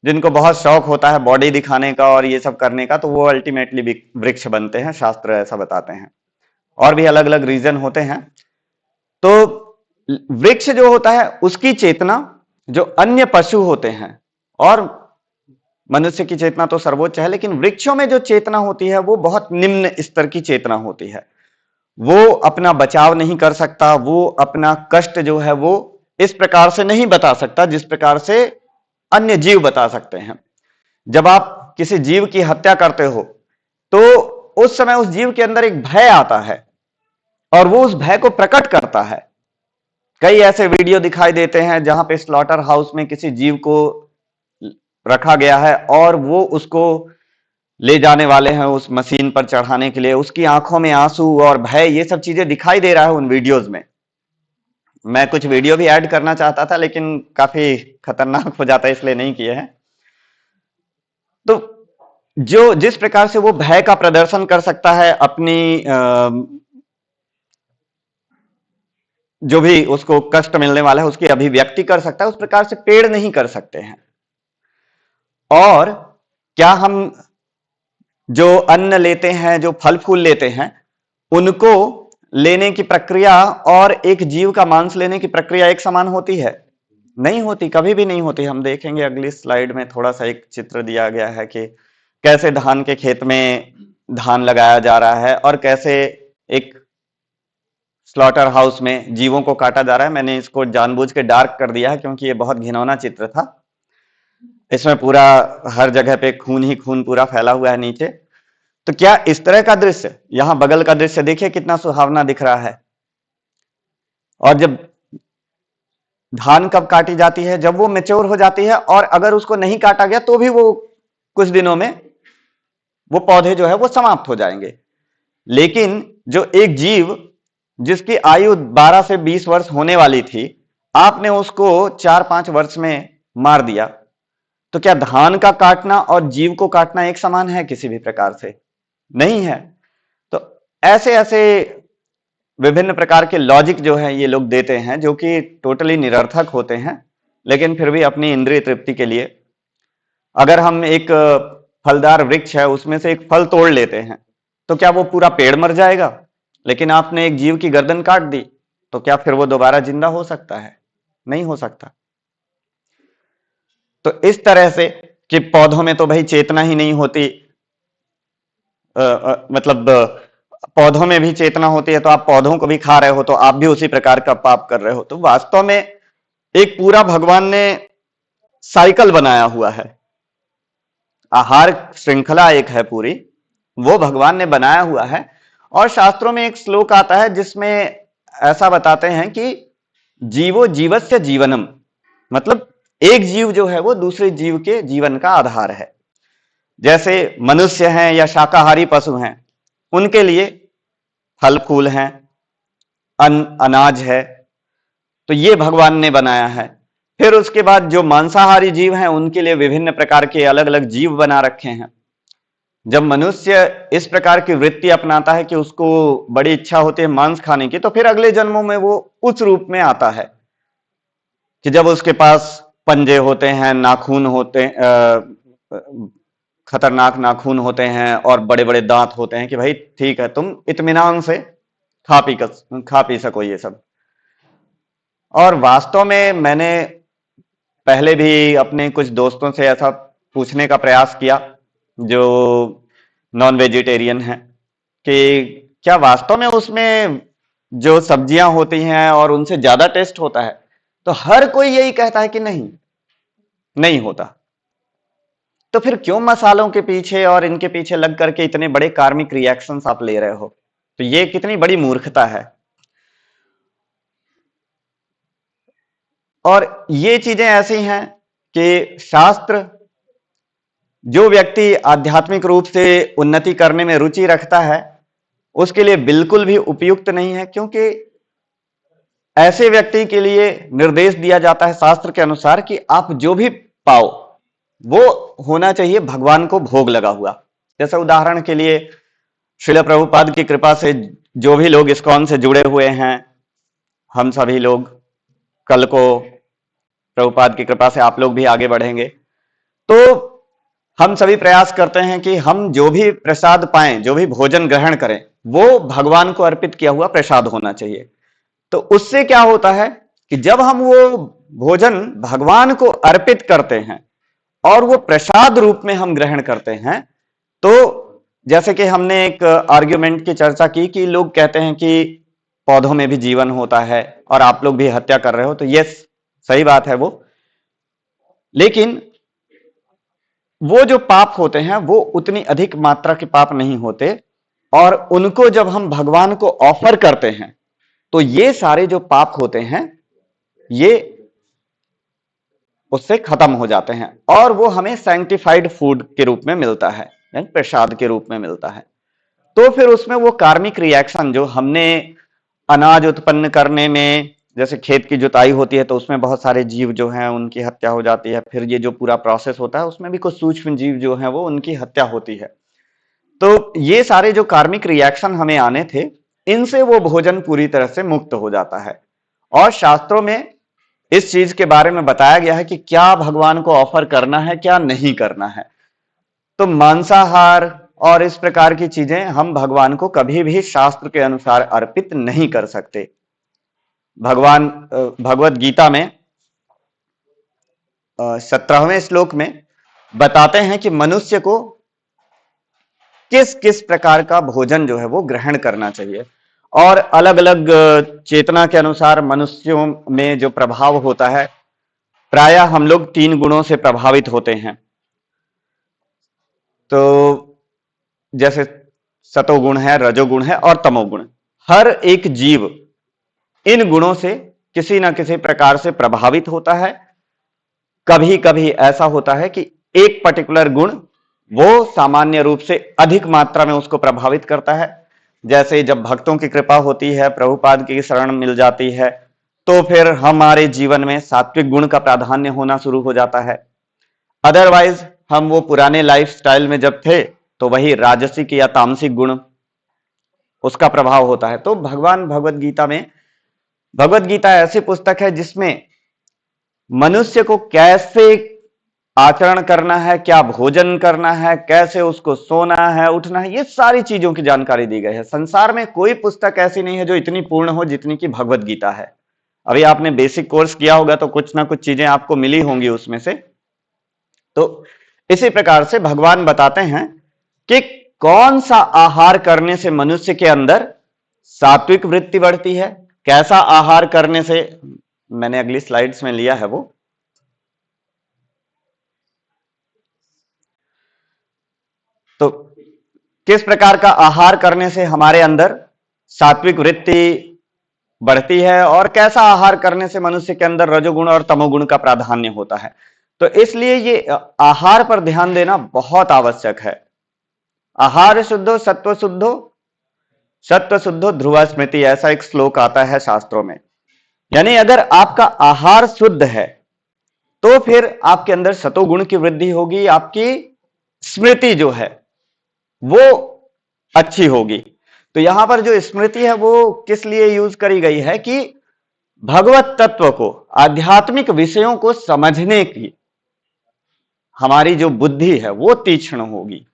जिनको बहुत शौक होता है बॉडी दिखाने का और ये सब करने का, तो वो अल्टीमेटली वृक्ष बनते हैं, शास्त्र ऐसा बताते हैं। और भी अलग अलग रीजन होते हैं। तो वृक्ष जो होता है उसकी चेतना जो अन्य पशु होते हैं और मनुष्य की चेतना तो सर्वोच्च है, लेकिन वृक्षों में जो चेतना होती है वो बहुत निम्न स्तर की चेतना होती है। वो अपना बचाव नहीं कर सकता, वो अपना कष्ट जो है वो इस प्रकार से नहीं बता सकता जिस प्रकार से अन्य जीव बता सकते हैं। जब आप किसी जीव की हत्या करते हो तो उस समय उस जीव के अंदर एक भय आता है और वो उस भय को प्रकट करता है। कई ऐसे वीडियो दिखाई देते हैं जहां पे स्लॉटर हाउस में किसी जीव को रखा गया है और वो उसको ले जाने वाले हैं उस मशीन पर चढ़ाने के लिए, उसकी आंखों में आंसू और भय, ये सब चीजें दिखाई दे रहा है उन वीडियोज में। मैं कुछ वीडियो भी ऐड करना चाहता था लेकिन काफी खतरनाक हो जाता है, इसलिए नहीं किए हैं। तो जो जिस प्रकार से वो भय का प्रदर्शन कर सकता है, अपनी जो भी उसको कष्ट मिलने वाला है उसकी अभिव्यक्ति कर सकता है, उस प्रकार से पेड़ नहीं कर सकते हैं। और क्या हम जो अन्न लेते हैं, जो फल फूल लेते हैं, उनको लेने की प्रक्रिया और एक जीव का मांस लेने की प्रक्रिया एक समान होती है? नहीं होती, कभी भी नहीं होती। हम देखेंगे अगली स्लाइड में थोड़ा सा एक चित्र दिया गया है कि कैसे धान के खेत में धान लगाया जा रहा है और कैसे एक स्लॉटर हाउस में जीवों को काटा जा रहा है। मैंने इसको जानबूझ के डार्क कर दिया है क्योंकि ये बहुत घिनौना चित्र था। इसमें पूरा हर जगह पे खून ही खून पूरा फैला हुआ है नीचे। तो क्या इस तरह का दृश्य, यहां बगल का दृश्य देखिए कितना सुहावना दिख रहा है। और जब धान कब काटी जाती है? जब वो मैच्योर हो जाती है, और अगर उसको नहीं काटा गया तो भी वो कुछ दिनों में वो पौधे जो है वो समाप्त हो जाएंगे। लेकिन जो एक जीव जिसकी आयु 12 से 20 वर्ष होने वाली थी, आपने उसको 4-5 वर्ष में मार दिया, तो क्या धान का काटना और जीव को काटना एक समान है? किसी भी प्रकार से नहीं है। तो ऐसे ऐसे विभिन्न प्रकार के लॉजिक जो है ये लोग देते हैं जो कि टोटली निरर्थक होते हैं, लेकिन फिर भी अपनी इंद्रिय तृप्ति के लिए। अगर हम एक फलदार वृक्ष है उसमें से एक फल तोड़ लेते हैं तो क्या वो पूरा पेड़ मर जाएगा? लेकिन आपने एक जीव की गर्दन काट दी तो क्या फिर वो दोबारा जिंदा हो सकता है? नहीं हो सकता। तो इस तरह से कि पौधों में तो भाई चेतना ही नहीं होती, मतलब पौधों में भी चेतना होती है तो आप पौधों को भी खा रहे हो तो आप भी उसी प्रकार का पाप कर रहे हो। तो वास्तव में एक पूरा भगवान ने साइकिल बनाया हुआ है, आहार श्रृंखला एक है पूरी, वो भगवान ने बनाया हुआ है। और शास्त्रों में एक श्लोक आता है जिसमें ऐसा बताते हैं कि जीवो जीवस्य जीवनम, मतलब एक जीव जो है वो दूसरे जीव के जीवन का आधार है। जैसे मनुष्य हैं या शाकाहारी पशु हैं, उनके लिए फल फूल हैं, अनाज है, तो ये भगवान ने बनाया है। फिर उसके बाद जो मांसाहारी जीव हैं उनके लिए विभिन्न प्रकार के अलग अलग जीव बना रखे हैं। जब मनुष्य इस प्रकार की वृत्ति अपनाता है कि उसको बड़ी इच्छा होती है मांस खाने की, तो फिर अगले जन्मों में वो उस रूप में आता है कि जब उसके पास पंजे होते हैं, नाखून होते, खतरनाक नाखून होते हैं और बड़े बड़े दांत होते हैं कि भाई ठीक है तुम इत्मीनान से खा पी सको ये सब। और वास्तव में मैंने पहले भी अपने कुछ दोस्तों से ऐसा पूछने का प्रयास किया जो नॉन वेजिटेरियन हैं कि क्या वास्तव में उसमें जो सब्जियां होती हैं और उनसे ज्यादा टेस्ट होता है? तो हर कोई यही कहता है कि नहीं, नहीं होता। तो फिर क्यों मसालों के पीछे और इनके पीछे लग करके इतने बड़े कार्मिक रिएक्शंस आप ले रहे हो? तो ये कितनी बड़ी मूर्खता है। और ये चीजें ऐसी हैं कि शास्त्र, जो व्यक्ति आध्यात्मिक रूप से उन्नति करने में रुचि रखता है उसके लिए बिल्कुल भी उपयुक्त नहीं है, क्योंकि ऐसे व्यक्ति के लिए निर्देश दिया जाता है शास्त्र के अनुसार कि आप जो भी पाओ वो होना चाहिए भगवान को भोग लगा हुआ। जैसे उदाहरण के लिए श्रील प्रभुपाद की कृपा से जो भी लोग इस्कॉन से जुड़े हुए हैं, हम सभी लोग कल को प्रभुपाद की कृपा से आप लोग भी आगे बढ़ेंगे, तो हम सभी प्रयास करते हैं कि हम जो भी प्रसाद पाएं, जो भी भोजन ग्रहण करें, वो भगवान को अर्पित किया हुआ प्रसाद होना चाहिए। तो उससे क्या होता है कि जब हम वो भोजन भगवान को अर्पित करते हैं और वो प्रसाद रूप में हम ग्रहण करते हैं। तो जैसे कि हमने एक आर्ग्यूमेंट की चर्चा की कि लोग कहते हैं कि पौधों में भी जीवन होता है और आप लोग भी हत्या कर रहे हो, तो यस, सही बात है वो। लेकिन वो जो पाप होते हैं वो उतनी अधिक मात्रा के पाप नहीं होते, और उनको जब हम भगवान को ऑफर करते हैं तो ये सारे जो पाप होते हैं ये उससे खत्म हो जाते हैं, और वो हमें सैंक्टिफाइड फूड के रूप में मिलता है, यानी प्रसाद के रूप में मिलता है। तो फिर उसमें वो कार्मिक रिएक्शन जो हमने अनाज उत्पन्न करने में, जैसे खेत की जुताई होती है तो उसमें बहुत सारे जीव जो हैं उनकी हत्या हो जाती है, फिर ये जो पूरा प्रोसेस होता है उसमें भी कुछ सूक्ष्म जीव जो हैं वो उनकी हत्या होती है। तो ये सारे जो कार्मिक रिएक्शन हमें आने थे, इनसे वो भोजन पूरी तरह से मुक्त हो जाता है। और शास्त्रों में इस चीज के बारे में बताया गया है कि क्या भगवान को ऑफर करना है, क्या नहीं करना है। तो मांसाहार और इस प्रकार की चीजें हम भगवान को कभी भी शास्त्र के अनुसार अर्पित नहीं कर सकते। भगवान भगवत गीता में 17वें श्लोक में बताते हैं कि मनुष्य को किस किस प्रकार का भोजन जो है वो ग्रहण करना चाहिए, और अलग अलग चेतना के अनुसार मनुष्यों में जो प्रभाव होता है, प्रायः हम लोग 3 गुणों से प्रभावित होते हैं। तो जैसे सतोगुण है, रजोगुण है और तमोगुण। हर एक जीव इन गुणों से किसी ना किसी प्रकार से प्रभावित होता है। कभी कभी ऐसा होता है कि एक पर्टिकुलर गुण वो सामान्य रूप से अधिक मात्रा में उसको प्रभावित करता है। जैसे जब भक्तों की कृपा होती है, प्रभुपाद की शरण मिल जाती है, तो फिर हमारे जीवन में सात्विक गुण का प्राधान्य होना शुरू हो जाता है। अदरवाइज हम वो पुराने लाइफस्टाइल में जब थे तो वही राजसिक या तामसिक गुण, उसका प्रभाव होता है। तो भगवान भगवत गीता में, भगवत गीता ऐसी पुस्तक है जिसमें मनुष्य को कैसे आचरण करना है, क्या भोजन करना है, कैसे उसको सोना है, उठना है, ये सारी चीजों की जानकारी दी गई है। संसार में कोई पुस्तक ऐसी नहीं है जो इतनी पूर्ण हो जितनी की भगवत गीता है। अभी आपने बेसिक कोर्स किया होगा तो कुछ ना कुछ चीजें आपको मिली होंगी उसमें से। तो इसी प्रकार से भगवान बताते हैं कि कौन सा आहार करने से मनुष्य के अंदर सात्विक वृत्ति बढ़ती है, कैसा आहार करने से, मैंने अगली स्लाइड्स में लिया है वो। तो किस प्रकार का आहार करने से हमारे अंदर सात्विक वृत्ति बढ़ती है, और कैसा आहार करने से मनुष्य के अंदर रजोगुण और तमोगुण का प्राधान्य होता है। तो इसलिए ये आहार पर ध्यान देना बहुत आवश्यक है। आहार शुद्धो सत्व शुद्धो, सत्व शुद्धो ध्रुव स्मृति, ऐसा एक श्लोक आता है शास्त्रों में। यानी अगर आपका आहार शुद्ध है तो फिर आपके अंदर सतोगुण की वृद्धि होगी, आपकी स्मृति जो है वो अच्छी होगी। तो यहां पर जो स्मृति है वो किस लिए यूज करी गई है कि भगवत तत्व को, आध्यात्मिक विषयों को समझने की हमारी जो बुद्धि है वो तीक्ष्ण होगी,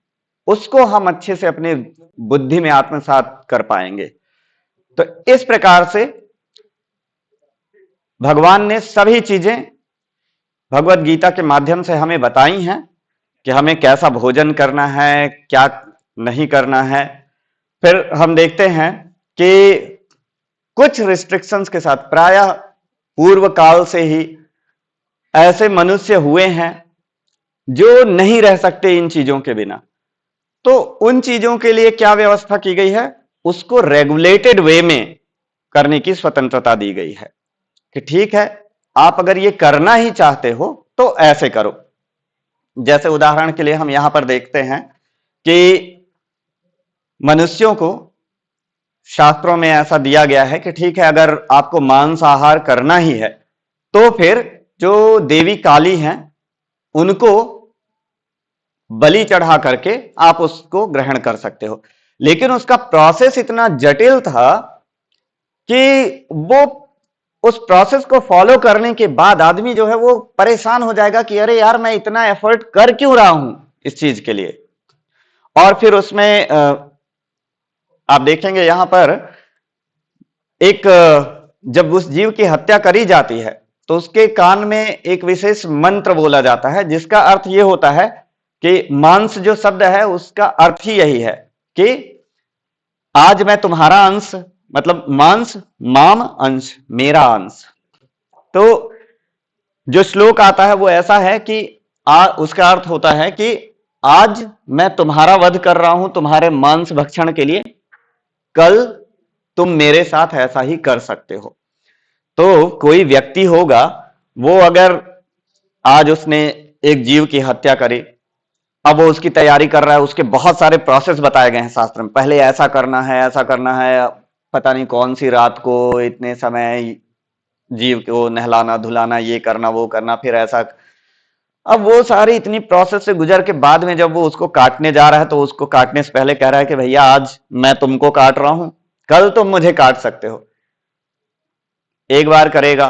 उसको हम अच्छे से अपने बुद्धि में आत्मसात कर पाएंगे। तो इस प्रकार से भगवान ने सभी चीजें भगवत गीता के माध्यम से हमें बताई हैं कि हमें कैसा भोजन करना है, क्या नहीं करना है। फिर हम देखते हैं कि कुछ रिस्ट्रिक्शंस के साथ, प्रायः पूर्व काल से ही ऐसे मनुष्य हुए हैं जो नहीं रह सकते इन चीजों के बिना। तो उन चीजों के लिए क्या व्यवस्था की गई है, उसको रेगुलेटेड वे में करने की स्वतंत्रता दी गई है कि ठीक है, आप अगर ये करना ही चाहते हो तो ऐसे करो। जैसे उदाहरण के लिए हम यहां पर देखते हैं कि मनुष्यों को शास्त्रों में ऐसा दिया गया है कि ठीक है, अगर आपको मांसाहार करना ही है तो फिर जो देवी काली हैं उनको बलि चढ़ा करके आप उसको ग्रहण कर सकते हो। लेकिन उसका प्रोसेस इतना जटिल था कि वो, उस प्रोसेस को फॉलो करने के बाद आदमी जो है वो परेशान हो जाएगा कि अरे यार, मैं इतना एफर्ट कर क्यों रहा हूं इस चीज के लिए। और फिर उसमें आप देखेंगे यहां पर एक, जब उस जीव की हत्या करी जाती है तो उसके कान में एक विशेष मंत्र बोला जाता है, जिसका अर्थ यह होता है कि मांस जो शब्द है उसका अर्थ ही यही है कि आज मैं तुम्हारा अंश, मतलब मांस, माम अंश, मेरा अंश। तो जो श्लोक आता है वो ऐसा है कि उसका अर्थ होता है कि आज मैं तुम्हारा वध कर रहा हूं तुम्हारे मांस भक्षण के लिए, कल तुम मेरे साथ ऐसा ही कर सकते हो। तो कोई व्यक्ति होगा, वो अगर आज उसने एक जीव की हत्या करी, अब वो उसकी तैयारी कर रहा है, उसके बहुत सारे प्रोसेस बताए गए हैं शास्त्र में, पहले ऐसा करना है, ऐसा करना है, पता नहीं कौन सी रात को इतने समय जीव को नहलाना धुलाना, ये करना वो करना, फिर ऐसा। अब वो सारी इतनी प्रोसेस से गुजर के बाद में जब वो उसको काटने जा रहा है, तो उसको काटने से पहले कह रहा है कि भैया आज मैं तुमको काट रहा हूं, कल तुम मुझे काट सकते हो। एक बार करेगा,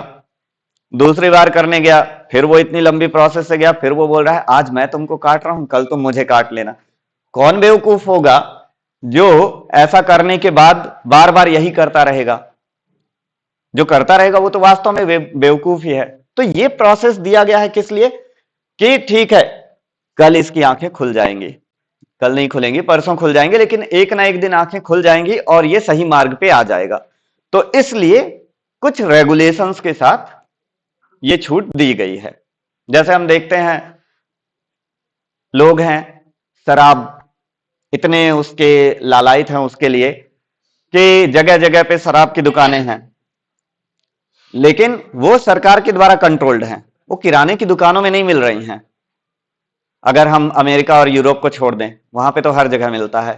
दूसरी बार करने गया, फिर वो इतनी लंबी प्रोसेस से गया, फिर वो बोल रहा है आज मैं तुमको काट रहा हूं, कल तुम मुझे काट लेना। कौन बेवकूफ होगा जो ऐसा करने के बाद बार बार यही करता रहेगा? जो करता रहेगा वो तो वास्तव में बेवकूफ ही है। तो ये प्रोसेस दिया गया है किस लिए? कि ठीक है, कल इसकी आंखें खुल जाएंगी, कल नहीं खुलेंगी, परसों खुल जाएंगे, लेकिन एक ना एक दिन आंखें खुल जाएंगी और ये सही मार्ग पे आ जाएगा। तो इसलिए कुछ रेगुलेशंस के साथ ये छूट दी गई है। जैसे हम देखते हैं, लोग हैं शराब इतने उसके लालायित हैं उसके लिए कि जगह जगह पे शराब की दुकानें हैं, लेकिन वो सरकार के द्वारा कंट्रोल्ड हैं, वो किराने की दुकानों में नहीं मिल रही हैं। अगर हम अमेरिका और यूरोप को छोड़ दें, वहां पे तो हर जगह मिलता है।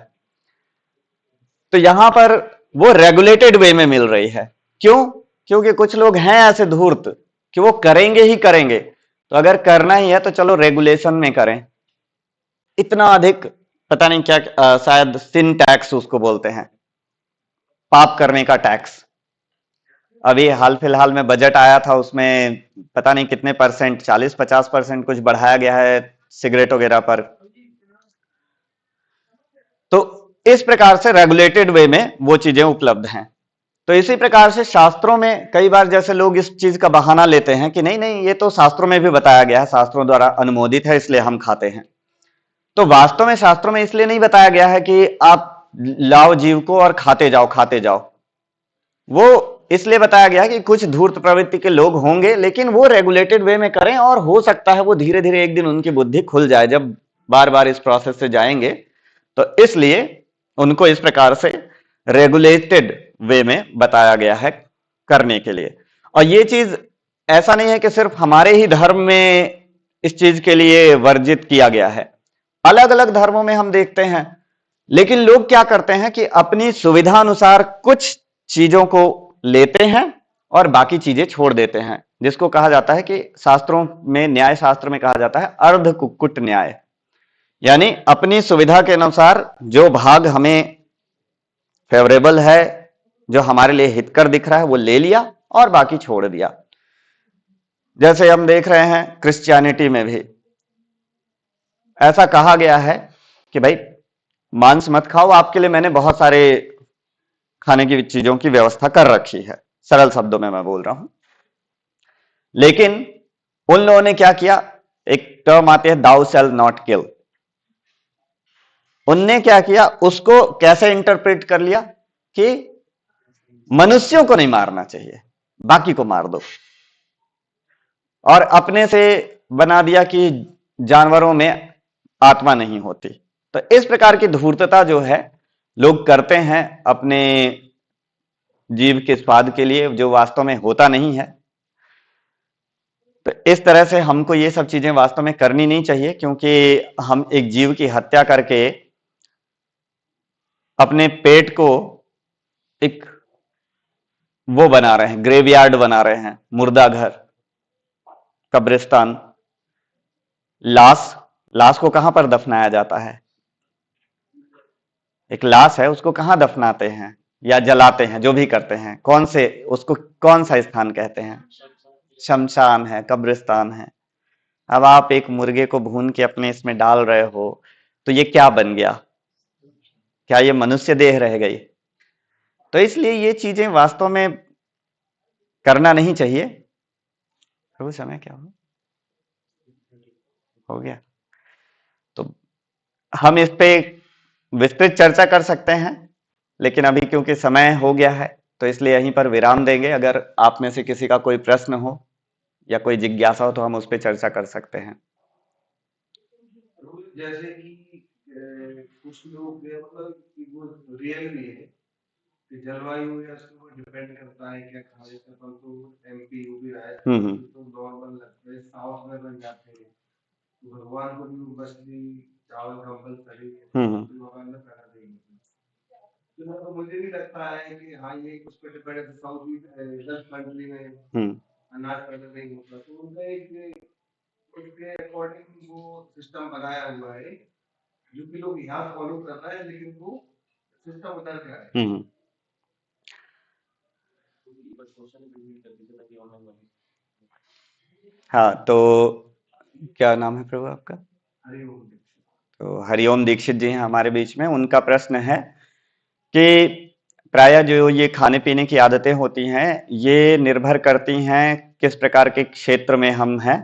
तो यहां पर वो रेगुलेटेड वे में मिल रही है। क्यों? क्योंकि कुछ लोग हैं ऐसे धूर्त कि वो करेंगे ही करेंगे। तो अगर करना ही है तो चलो रेगुलेशन में करें। इतना अधिक पता नहीं क्या, शायद सिन टैक्स उसको बोलते हैं, पाप करने का टैक्स। अभी हाल फिलहाल में बजट आया था, उसमें पता नहीं कितने परसेंट, 40-50% कुछ बढ़ाया गया है सिगरेट वगैरह पर। तो इस प्रकार से रेगुलेटेड वे में वो चीजें उपलब्ध हैं। तो इसी प्रकार से शास्त्रों में कई बार जैसे लोग इस चीज का बहाना लेते हैं कि नहीं नहीं, ये तो शास्त्रों में भी बताया गया है, शास्त्रों द्वारा अनुमोदित है, इसलिए हम खाते हैं। तो वास्तव में शास्त्रों में इसलिए नहीं बताया गया है कि आप लाओ जीव को और खाते जाओ खाते जाओ। वो इसलिए बताया गया है कि कुछ धूर्त प्रवृत्ति के लोग होंगे, लेकिन वो रेगुलेटेड वे में करें, और हो सकता है वो धीरे धीरे एक दिन उनकी बुद्धि खुल जाए जब बार बार इस प्रोसेस से जाएंगे। तो इसलिए उनको इस प्रकार से रेगुलेटेड वे में बताया गया है करने के लिए। और ये चीज ऐसा नहीं है कि सिर्फ हमारे ही धर्म में इस चीज के लिए वर्जित किया गया है, अलग अलग धर्मों में हम देखते हैं। लेकिन लोग क्या करते हैं कि अपनी सुविधा अनुसार कुछ चीजों को लेते हैं और बाकी चीजें छोड़ देते हैं, जिसको कहा जाता है कि शास्त्रों में, न्याय शास्त्र में कहा जाता है अर्ध कुक्कुट न्याय। यानी अपनी सुविधा के अनुसार जो भाग हमें फेवरेबल है, जो हमारे लिए हितकर दिख रहा है, वो ले लिया और बाकी छोड़ दिया। जैसे हम देख रहे हैं क्रिश्चियनिटी में भी ऐसा कहा गया है कि भाई मांस मत खाओ, आपके लिए मैंने बहुत सारे खाने की चीजों की व्यवस्था कर रखी है, सरल शब्दों में मैं बोल रहा हूं। लेकिन उन लोगों ने क्या किया, एक टर्म आती है दाउ शैल नॉट किल। उनने क्या किया, उसको कैसे इंटरप्रेट कर लिया कि मनुष्यों को नहीं मारना चाहिए, बाकी को मार दो, और अपने से बना दिया कि जानवरों में आत्मा नहीं होती। तो इस प्रकार की धूर्तता जो है लोग करते हैं अपने जीव के स्वाद के लिए, जो वास्तव में होता नहीं है। तो इस तरह से हमको ये सब चीजें वास्तव में करनी नहीं चाहिए, क्योंकि हम एक जीव की हत्या करके अपने पेट को एक वो बना रहे हैं, ग्रेवयार्ड बना रहे हैं, मुर्दा घर, कब्रिस्तान। लाश लाश को कहां पर दफनाया जाता है? एक लाश है, उसको कहां दफनाते हैं या जलाते हैं, जो भी करते हैं, कौन से, उसको कौन सा स्थान कहते हैं? शमशान है, कब्रिस्तान है। अब आप एक मुर्गे को भून के अपने इसमें डाल रहे हो, तो ये क्या बन गया? क्या ये मनुष्य देह रह गई? तो इसलिए ये चीजें वास्तव में करना नहीं चाहिए। प्रभु समय क्या हो गया? तो हम इस पे विस्तृत चर्चा कर सकते हैं, लेकिन अभी क्योंकि समय हो गया है तो इसलिए यहीं पर विराम देंगे। अगर आप में से किसी का कोई प्रश्न हो या कोई जिज्ञासा हो तो हम उस पर चर्चा कर सकते हैं। जैसे कि कुछ लोग मतलब कि वो रियल भी है कि जलवायु या उसके ऊपर डिपेंड करता है क्या खाने का, तो एमपी भी रहा है तो नॉर्मल लगता है, साउथ में बन जाते हैं तो भगवान को भी मछली चावल कंपलसरी है तो भगवान ने करा देंगे। तो मुझे भी लगता है कि हाँ ये उस पर डिपेंड है, साउथ वेस्ट कंट्री में अनाज पैदा नहीं होता तो उनका एक उसके अकॉर्डिंग वो सिस्टम बनाया हुआ है जो कि लोग यहाँ फॉलो कर रहे हैं, लेकिन वो सिस्टम उधर का है। हाँ, तो क्या नाम है प्रभु आपका? हरिओम। तो हरिओम दीक्षित जी हैं हमारे बीच में। उनका प्रश्न है कि प्रायः जो ये खाने पीने की आदतें होती हैं ये निर्भर करती हैं किस प्रकार के क्षेत्र में हम हैं।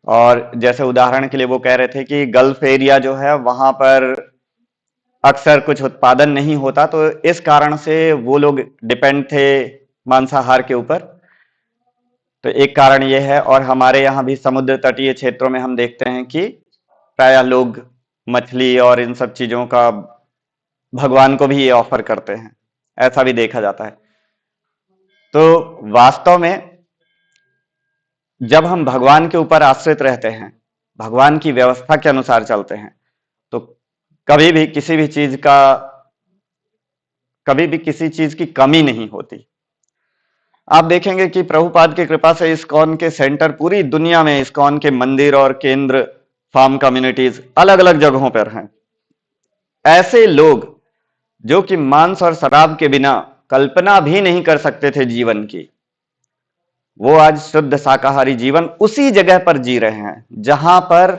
और जैसे उदाहरण के लिए वो कह रहे थे कि गल्फ एरिया जो है वहां पर अक्सर कुछ उत्पादन नहीं होता, तो इस कारण से वो लोग डिपेंड थे मांसाहार के ऊपर। तो एक कारण ये है। और हमारे यहाँ भी समुद्र तटीय क्षेत्रों में हम देखते हैं कि प्रायः लोग मछली और इन सब चीजों का भगवान को भी ये ऑफर करते हैं, ऐसा भी देखा जाता है। तो वास्तव में जब हम भगवान के ऊपर आश्रित रहते हैं, भगवान की व्यवस्था के अनुसार चलते हैं, तो कभी भी किसी चीज की कमी नहीं होती। आप देखेंगे कि प्रभुपाद की कृपा से इस्कॉन के सेंटर पूरी दुनिया में, इस्कॉन के मंदिर और केंद्र, फार्म कम्युनिटीज अलग अलग जगहों पर हैं। ऐसे लोग जो कि मांस और शराब के बिना कल्पना भी नहीं कर सकते थे जीवन की, वो आज शुद्ध शाकाहारी जीवन उसी जगह पर जी रहे हैं जहां पर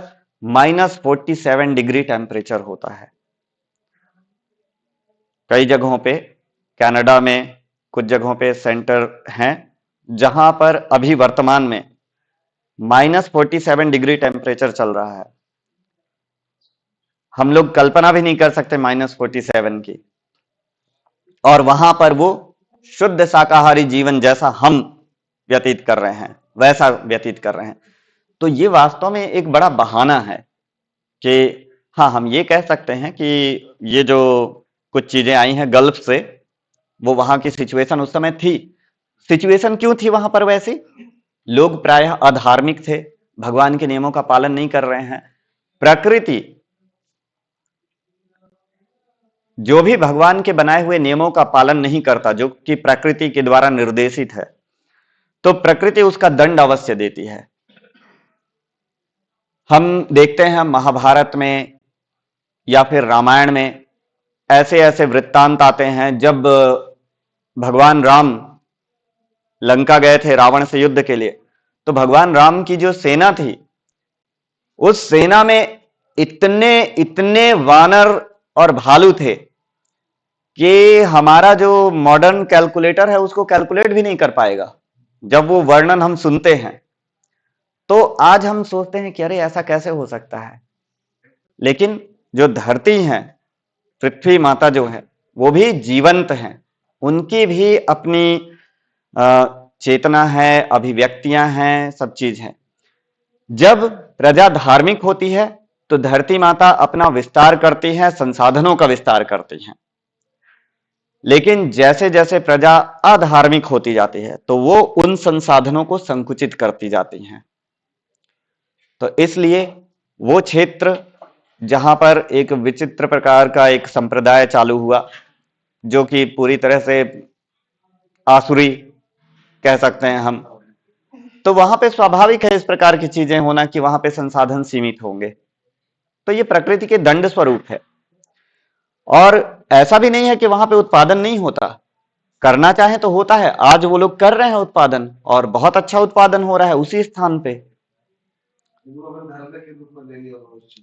-47 डिग्री टेम्परेचर होता है। कई जगहों पे, कनाडा में कुछ जगहों पे सेंटर हैं जहां पर अभी वर्तमान में -47 डिग्री टेम्परेचर चल रहा है। हम लोग कल्पना भी नहीं कर सकते -47 की। और वहां पर वो शुद्ध शाकाहारी जीवन जैसा हम व्यतीत कर रहे हैं वैसा व्यतीत कर रहे हैं। तो ये वास्तव में एक बड़ा बहाना है कि हाँ, हम ये कह सकते हैं कि ये जो कुछ चीजें आई हैं गल्फ से, वो वहां की सिचुएशन उस समय थी। सिचुएशन क्यों थी वहां पर वैसी? लोग प्रायः अधार्मिक थे, भगवान के नियमों का पालन नहीं कर रहे हैं। प्रकृति जो भी भगवान के बनाए हुए नियमों का पालन नहीं करता, जो कि प्रकृति के द्वारा निर्देशित है, तो प्रकृति उसका दंड अवश्य देती है। हम देखते हैं महाभारत में या फिर रामायण में ऐसे ऐसे वृत्तांत आते हैं जब भगवान राम लंका गए थे रावण से युद्ध के लिए, तो भगवान राम की जो सेना थी, उस सेना में इतने इतने वानर और भालू थे कि हमारा जो मॉडर्न कैलकुलेटर है उसको कैलकुलेट भी नहीं कर पाएगा। जब वो वर्णन हम सुनते हैं तो आज हम सोचते हैं कि अरे ऐसा कैसे हो सकता है। लेकिन जो धरती है, पृथ्वी माता जो है, वो भी जीवंत है, उनकी भी अपनी चेतना है, अभिव्यक्तियां हैं, सब चीज है। जब प्रजा धार्मिक होती है तो धरती माता अपना विस्तार करती है, संसाधनों का विस्तार करती है। लेकिन जैसे जैसे प्रजा अधार्मिक होती जाती है तो वो उन संसाधनों को संकुचित करती जाती हैं। तो इसलिए वो क्षेत्र जहां पर एक विचित्र प्रकार का एक संप्रदाय चालू हुआ, जो कि पूरी तरह से आसुरी कह सकते हैं हम, तो वहां पे स्वाभाविक है इस प्रकार की चीजें होना कि वहां पे संसाधन सीमित होंगे। तो ये प्रकृति के दंड स्वरूप है। और ऐसा भी नहीं है कि वहां पे उत्पादन नहीं होता, करना चाहे तो होता है। आज वो लोग कर रहे हैं उत्पादन, और बहुत अच्छा उत्पादन हो रहा है उसी स्थान पे।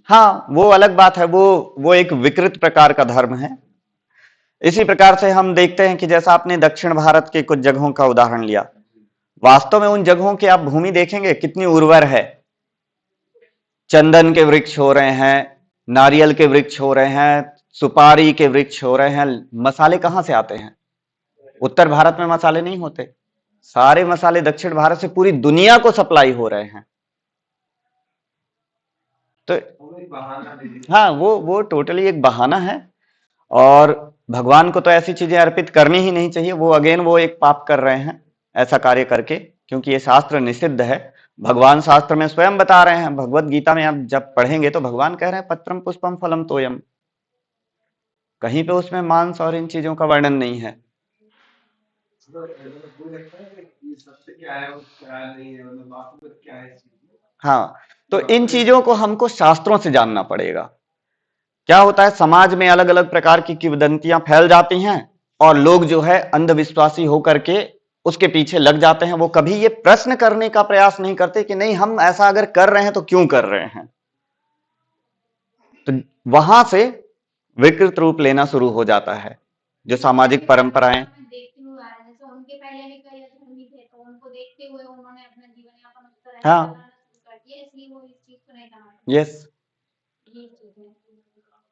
हाँ, वो अलग बात है, वो एक विकृत प्रकार का धर्म है। इसी प्रकार से हम देखते हैं कि जैसा आपने दक्षिण भारत के कुछ जगहों का उदाहरण लिया, वास्तव में उन जगहों की आप भूमि देखेंगे कितनी उर्वर है, चंदन के वृक्ष हो रहे हैं, नारियल के वृक्ष हो रहे हैं, सुपारी के वृक्ष हो रहे हैं। मसाले कहां से आते हैं? उत्तर भारत में मसाले नहीं होते, सारे मसाले दक्षिण भारत से पूरी दुनिया को सप्लाई हो रहे हैं। तो वो एक बहाना है। हाँ, वो टोटली एक बहाना है, और भगवान को तो ऐसी चीजें अर्पित करनी ही नहीं चाहिए। वो अगेन वो एक पाप कर रहे हैं ऐसा कार्य करके, क्योंकि ये शास्त्र निषिद्ध है। भगवान शास्त्र में स्वयं बता रहे हैं, भगवत गीता में आप जब पढ़ेंगे तो भगवान कह रहे हैं पत्रम पुष्पम फलम तोयम, कहीं पे उसमें मांस और इन चीजों का वर्णन नहीं है। वो लगता है कि ये सत्य क्या है और क्या नहीं है, मतलब वास्तविक क्या है इस चीज में। हाँ, तो इन चीजों को हमको शास्त्रों से जानना पड़ेगा। क्या होता है, समाज में अलग अलग प्रकार की किंवदंतियां फैल जाती हैं और लोग जो है अंधविश्वासी होकर के उसके पीछे लग जाते हैं। वो कभी ये प्रश्न करने का प्रयास नहीं करते कि नहीं, हम ऐसा अगर कर रहे हैं तो क्यों कर रहे हैं। तो वहां से विकृत रूप लेना शुरू हो जाता है जो सामाजिक परंपराएं। देखते हुए आ रहे हैं, जैसे उनके पहले भी कई धर्मी थे, तो उनको देखते हुए उन्होंने अपना जीवन यापन उस तरह से हाँ। चलाना शुरू कर दिया, इसलिए वो इस चीज को नहीं जानते। यस, ये चीज है।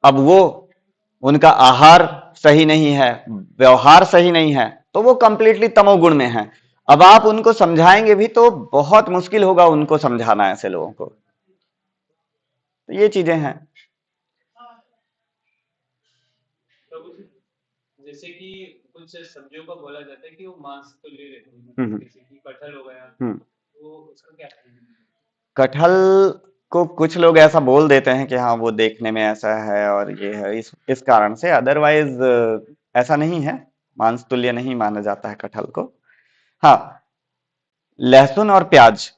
अब वो उनका आहार सही नहीं है, व्यवहार सही नहीं है, तो वो कंप्लीटली तमोगुण में है। अब आप उनको समझाएंगे भी तो बहुत मुश्किल होगा उनको समझाना ऐसे लोगों को। तो ये चीजें हैं। जैसे कि कुछ सब्जियों का बोला जाता है कि वो मांस तो ले रहते हैं, हम्म। जैसे कि कटहल हो गया, हम्म। तो उसका क्या है? कटहल को कुछ लोग ऐसा बोल देते हैं कि हाँ वो देखने में ऐसा है और ये है, इस कारण से। अदरवाइज ऐसा नहीं है, मांस तुल्य नहीं माना जाता है कटहल को। हाँ, लहसुन और प्याज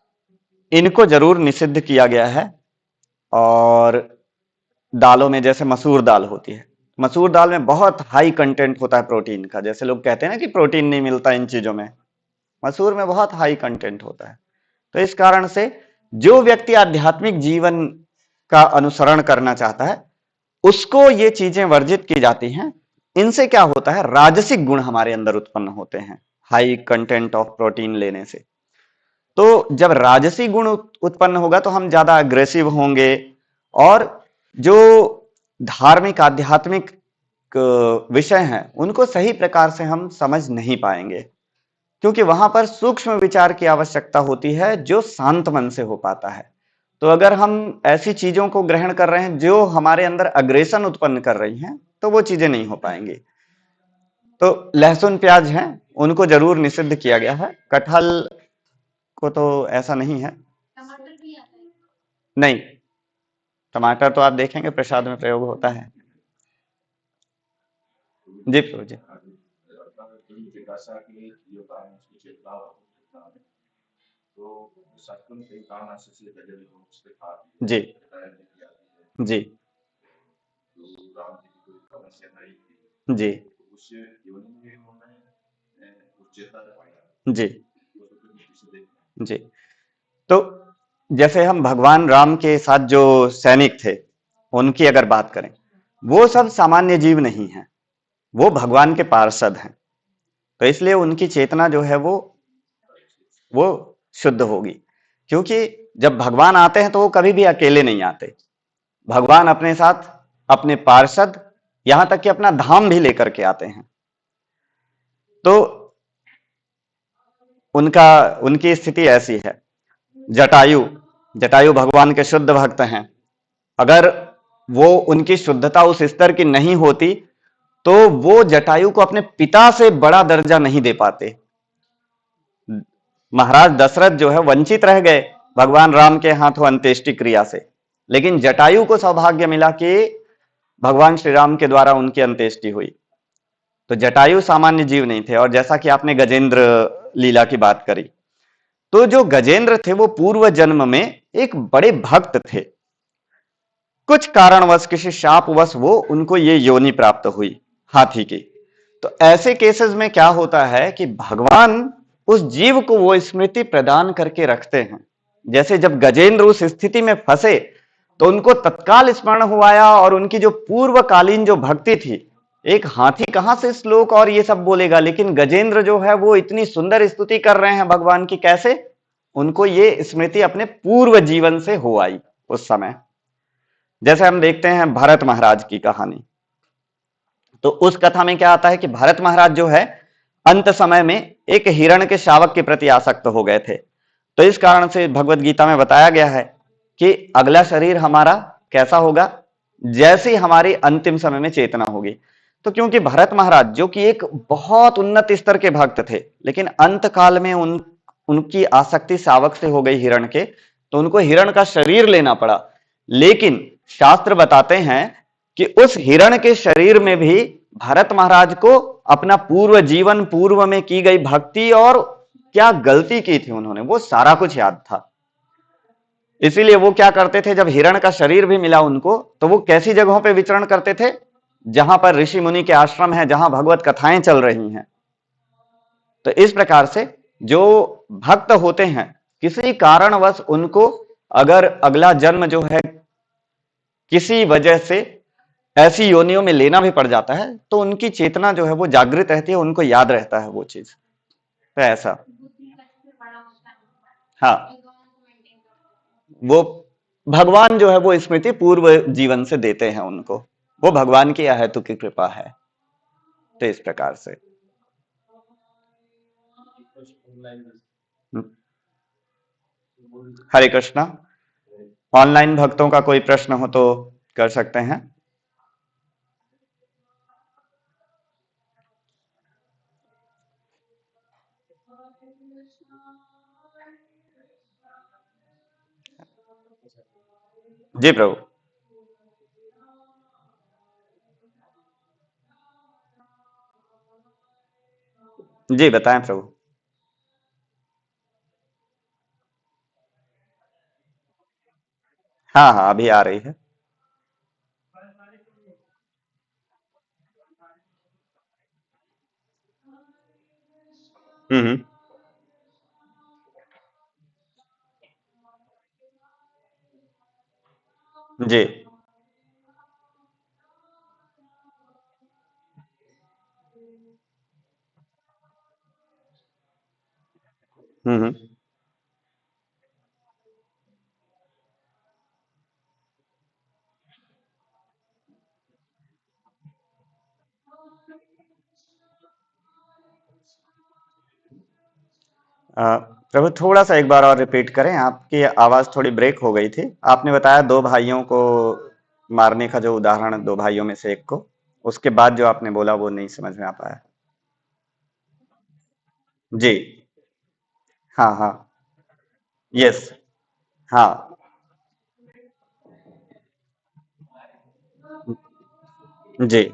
इनको जरूर निषिद्ध किया गया है। और दालों में जैसे मसूर दाल होती है, मसूर दाल में बहुत हाई कंटेंट होता है प्रोटीन का। जैसे लोग कहते हैं ना कि प्रोटीन नहीं मिलता इन चीजों में, मसूर में बहुत हाई कंटेंट होता है। तो इस कारण से जो व्यक्ति आध्यात्मिक जीवन का अनुसरण करना चाहता है उसको ये चीजें वर्जित की जाती हैं। इनसे क्या होता है, राजसिक गुण हमारे अंदर उत्पन्न होते हैं हाई कंटेंट ऑफ प्रोटीन लेने से। तो जब राजसी गुण उत्पन्न होगा तो हम ज्यादा अग्रेसिव होंगे, और जो धार्मिक आध्यात्मिक विषय हैं उनको सही प्रकार से हम समझ नहीं पाएंगे, क्योंकि वहां पर सूक्ष्म विचार की आवश्यकता होती है जो शांत मन से हो पाता है। तो अगर हम ऐसी चीजों को ग्रहण कर रहे हैं जो हमारे अंदर अग्रेशन उत्पन्न कर रही हैं तो वो चीजें नहीं हो पाएंगी। तो लहसुन प्याज हैं उनको जरूर निषिद्ध किया गया है। कटहल को तो ऐसा नहीं है। टमाटर भी आता है। नहीं, टमाटर तो आप देखेंगे प्रसाद में प्रयोग होता है। जी प्रभु जी। जी जी जी जी जी। तो जैसे हम भगवान राम के साथ जो सैनिक थे उनकी अगर बात करें, वो सब सामान्य जीव नहीं है, वो भगवान के पार्षद हैं। तो इसलिए उनकी चेतना जो है वो शुद्ध होगी, क्योंकि जब भगवान आते हैं तो वो कभी भी अकेले नहीं आते। भगवान अपने साथ अपने पार्षद, यहां तक कि अपना धाम भी लेकर के आते हैं। तो उनकी स्थिति ऐसी है। जटायु भगवान के शुद्ध भक्त हैं। अगर वो उनकी शुद्धता उस स्तर की नहीं होती तो वो जटायु को अपने पिता से बड़ा दर्जा नहीं दे पाते। महाराज दशरथ जो है वंचित रह गए भगवान राम के हाथों अंत्येष्टि क्रिया से, लेकिन जटायु को सौभाग्य मिला कि भगवान श्री राम के द्वारा उनकी अंत्येष्टि हुई। तो जटायु सामान्य जीव नहीं थे। और जैसा कि आपने गजेंद्र लीला की बात करी, तो जो गजेंद्र थे वो पूर्व जन्म में एक बड़े भक्त थे। कुछ कारणवश, किसी शापवश वो उनको ये योनि प्राप्त हुई हाथी की। तो ऐसे केसेस में क्या होता है कि भगवान उस जीव को वो स्मृति प्रदान करके रखते हैं। जैसे जब गजेंद्र उस स्थिति में फंसे तो उनको तत्काल स्मरण हुआ और उनकी जो पूर्वकालीन जो भक्ति थी एक हाथी कहां से श्लोक और ये सब बोलेगा, लेकिन गजेंद्र जो है वो इतनी सुंदर स्तुति कर रहे हैं भगवान की। कैसे? उनको ये स्मृति अपने पूर्व जीवन से हो आई उस समय। जैसे हम देखते हैं भरत महाराज की कहानी, तो उस कथा में क्या आता है कि भरत महाराज जो है अंत समय में एक हिरण के शावक के प्रति आसक्त हो गए थे। तो इस कारण से भगवत गीता में बताया गया है कि अगला शरीर हमारा कैसा होगा, जैसे ही हमारी अंतिम समय में चेतना होगी। तो क्योंकि भरत महाराज जो कि एक बहुत उन्नत स्तर के भक्त थे, लेकिन अंत काल में उनकी आसक्ति शावक से हो गई हिरण के, तो उनको हिरण का शरीर लेना पड़ा। लेकिन शास्त्र बताते हैं कि उस हिरण के शरीर में भी भरत महाराज को अपना पूर्व जीवन, पूर्व में की गई भक्ति और क्या गलती की थी उन्होंने, वो सारा कुछ याद था। इसीलिए वो क्या करते थे, जब हिरण का शरीर भी मिला उनको, तो वो कैसी जगहों पे विचरण करते थे, जहां पर ऋषि मुनि के आश्रम है, जहां भगवत कथाएं चल रही हैं। तो इस प्रकार से जो भक्त होते हैं, किसी कारणवश उनको अगर अगला जन्म जो है किसी वजह से ऐसी योनियों में लेना भी पड़ जाता है, तो उनकी चेतना जो है वो जागृत रहती है, उनको याद रहता है वो चीज। तो ऐसा, बुद्धि का सबसे बड़ा होता है हाँ, भगवान को मेंटेन करते हैं। वो भगवान जो है वो स्मृति पूर्व जीवन से देते हैं उनको, वो भगवान की अहेतु की कृपा है। तो इस प्रकार से हरे कृष्णा। ऑनलाइन भक्तों का कोई प्रश्न हो तो कर सकते हैं। जी प्रभु। जी बताएं प्रभु। हाँ हाँ, अभी आ रही है। हम्म। जी। हम्म। प्रभु थोड़ा सा एक बार और रिपीट करें, आपकी आवाज थोड़ी ब्रेक हो गई थी। आपने बताया दो भाइयों को मारने का जो उदाहरण, दो भाइयों में से एक को, उसके बाद जो आपने बोला वो नहीं समझ में आ पाया। जी। हाँ हाँ। यस। हाँ। जी।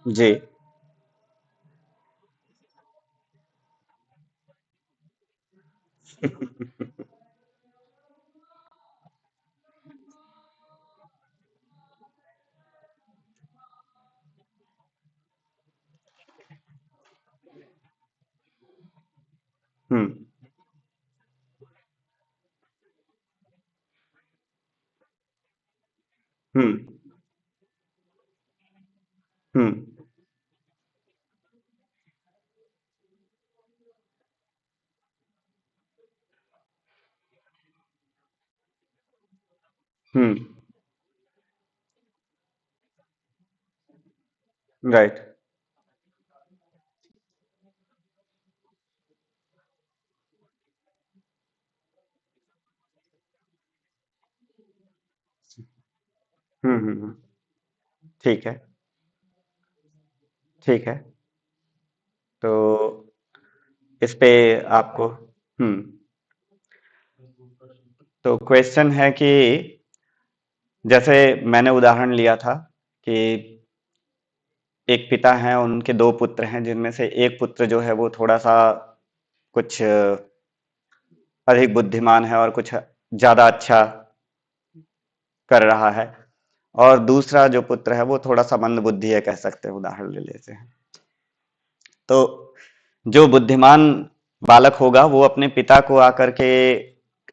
जी। हम्म। हम्म। हम्म। हम्म। राइट। हम्म। ठीक है। ठीक है। तो इस पे आपको, हम्म, तो क्वेश्चन है कि जैसे मैंने उदाहरण लिया था कि एक पिता हैं, उनके दो पुत्र हैं, जिनमें से एक पुत्र जो है वो थोड़ा सा कुछ अधिक बुद्धिमान है और कुछ ज्यादा अच्छा कर रहा है, और दूसरा जो पुत्र है वो थोड़ा सा मंद बुद्धि है, कह सकते हैं, उदाहरण ले लेते हैं। तो जो बुद्धिमान बालक होगा वो अपने पिता को आकर के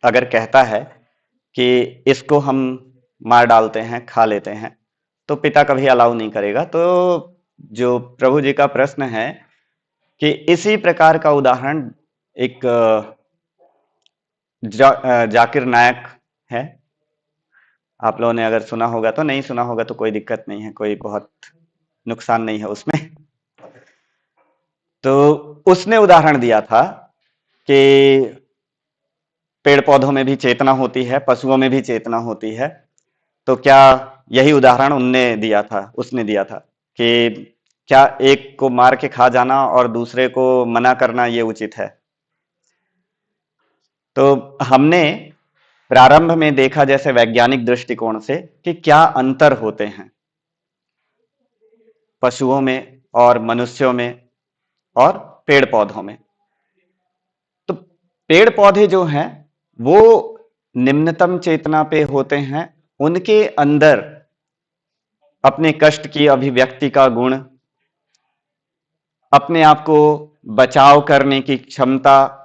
अगर कहता है कि इसको हम मार डालते हैं, खा लेते हैं, तो पिता कभी अलाउ नहीं करेगा। तो जो प्रभु जी का प्रश्न है कि इसी प्रकार का उदाहरण एक जाकिर नायक है, आप लोगों ने अगर सुना होगा तो, नहीं सुना होगा तो कोई दिक्कत नहीं है, कोई बहुत नुकसान नहीं है उसमें। तो उसने उदाहरण दिया था कि पेड़ पौधों में भी चेतना होती है, पशुओं में भी चेतना होती है। तो क्या यही उदाहरण उसने दिया था कि क्या एक को मार के खा जाना और दूसरे को मना करना ये उचित है? तो हमने प्रारंभ में देखा जैसे वैज्ञानिक दृष्टिकोण से कि क्या अंतर होते हैं पशुओं में और मनुष्यों में और पेड़ पौधों में। तो पेड़ पौधे जो हैं वो निम्नतम चेतना पे होते हैं, उनके अंदर अपने कष्ट की अभिव्यक्ति का गुण, अपने आप को बचाव करने की क्षमता,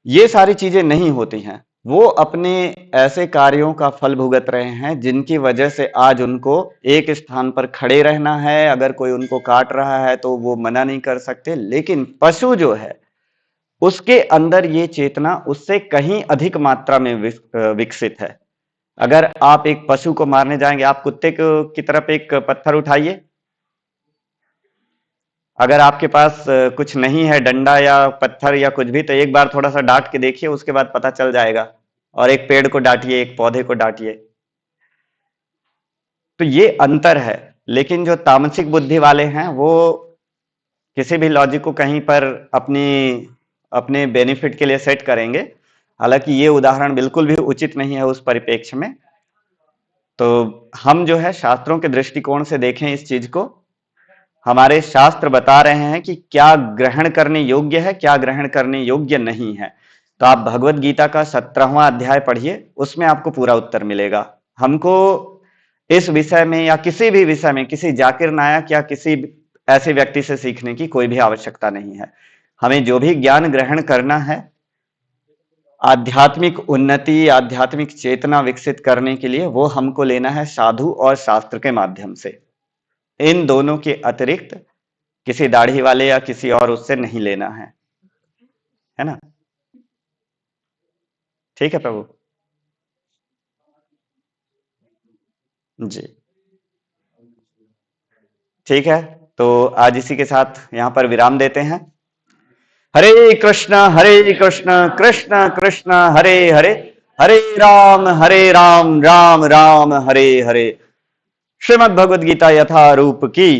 ये सारी चीजें नहीं होती हैं। वो अपने ऐसे कार्यों का फल भुगत रहे हैं जिनकी वजह से आज उनको एक स्थान पर खड़े रहना है। अगर कोई उनको काट रहा है तो वो मना नहीं कर सकते। लेकिन पशु जो है उसके अंदर ये चेतना उससे कहीं अधिक मात्रा में विकसित है। अगर आप एक पशु को मारने जाएंगे, आप कुत्ते की तरफ एक पत्थर उठाइए, अगर आपके पास कुछ नहीं है, डंडा या पत्थर या कुछ भी, तो एक बार थोड़ा सा डांट के देखिए, उसके बाद पता चल जाएगा। और एक पेड़ को डांटिए, एक पौधे को डांटिए। तो ये अंतर है। लेकिन जो तामसिक बुद्धि वाले हैं वो किसी भी लॉजिक को कहीं पर अपने बेनिफिट के लिए सेट करेंगे। हालांकि ये उदाहरण बिल्कुल भी उचित नहीं है उस परिप्रेक्ष्य में। तो हम जो है शास्त्रों के दृष्टिकोण से देखें इस चीज को। हमारे शास्त्र बता रहे हैं कि क्या ग्रहण करने योग्य है, क्या ग्रहण करने योग्य नहीं है। तो आप भगवत गीता का 17वां अध्याय पढ़िए, उसमें आपको पूरा उत्तर मिलेगा। हमको इस विषय में या किसी भी विषय में किसी जाकिर नायक या किसी ऐसे व्यक्ति से सीखने की कोई भी आवश्यकता नहीं है। हमें जो भी ज्ञान ग्रहण करना है आध्यात्मिक उन्नति, आध्यात्मिक चेतना विकसित करने के लिए, वो हमको लेना है साधु और शास्त्र के माध्यम से। इन दोनों के अतिरिक्त किसी दाढ़ी वाले या किसी और उससे नहीं लेना है ना? ठीक है प्रभु जी, ठीक है। तो आज इसी के साथ यहाँ पर विराम देते हैं। हरे कृष्ण कृष्ण कृष्ण हरे हरे, हरे राम राम राम हरे हरे। श्रीमद् भगवद गीता यथा रूप की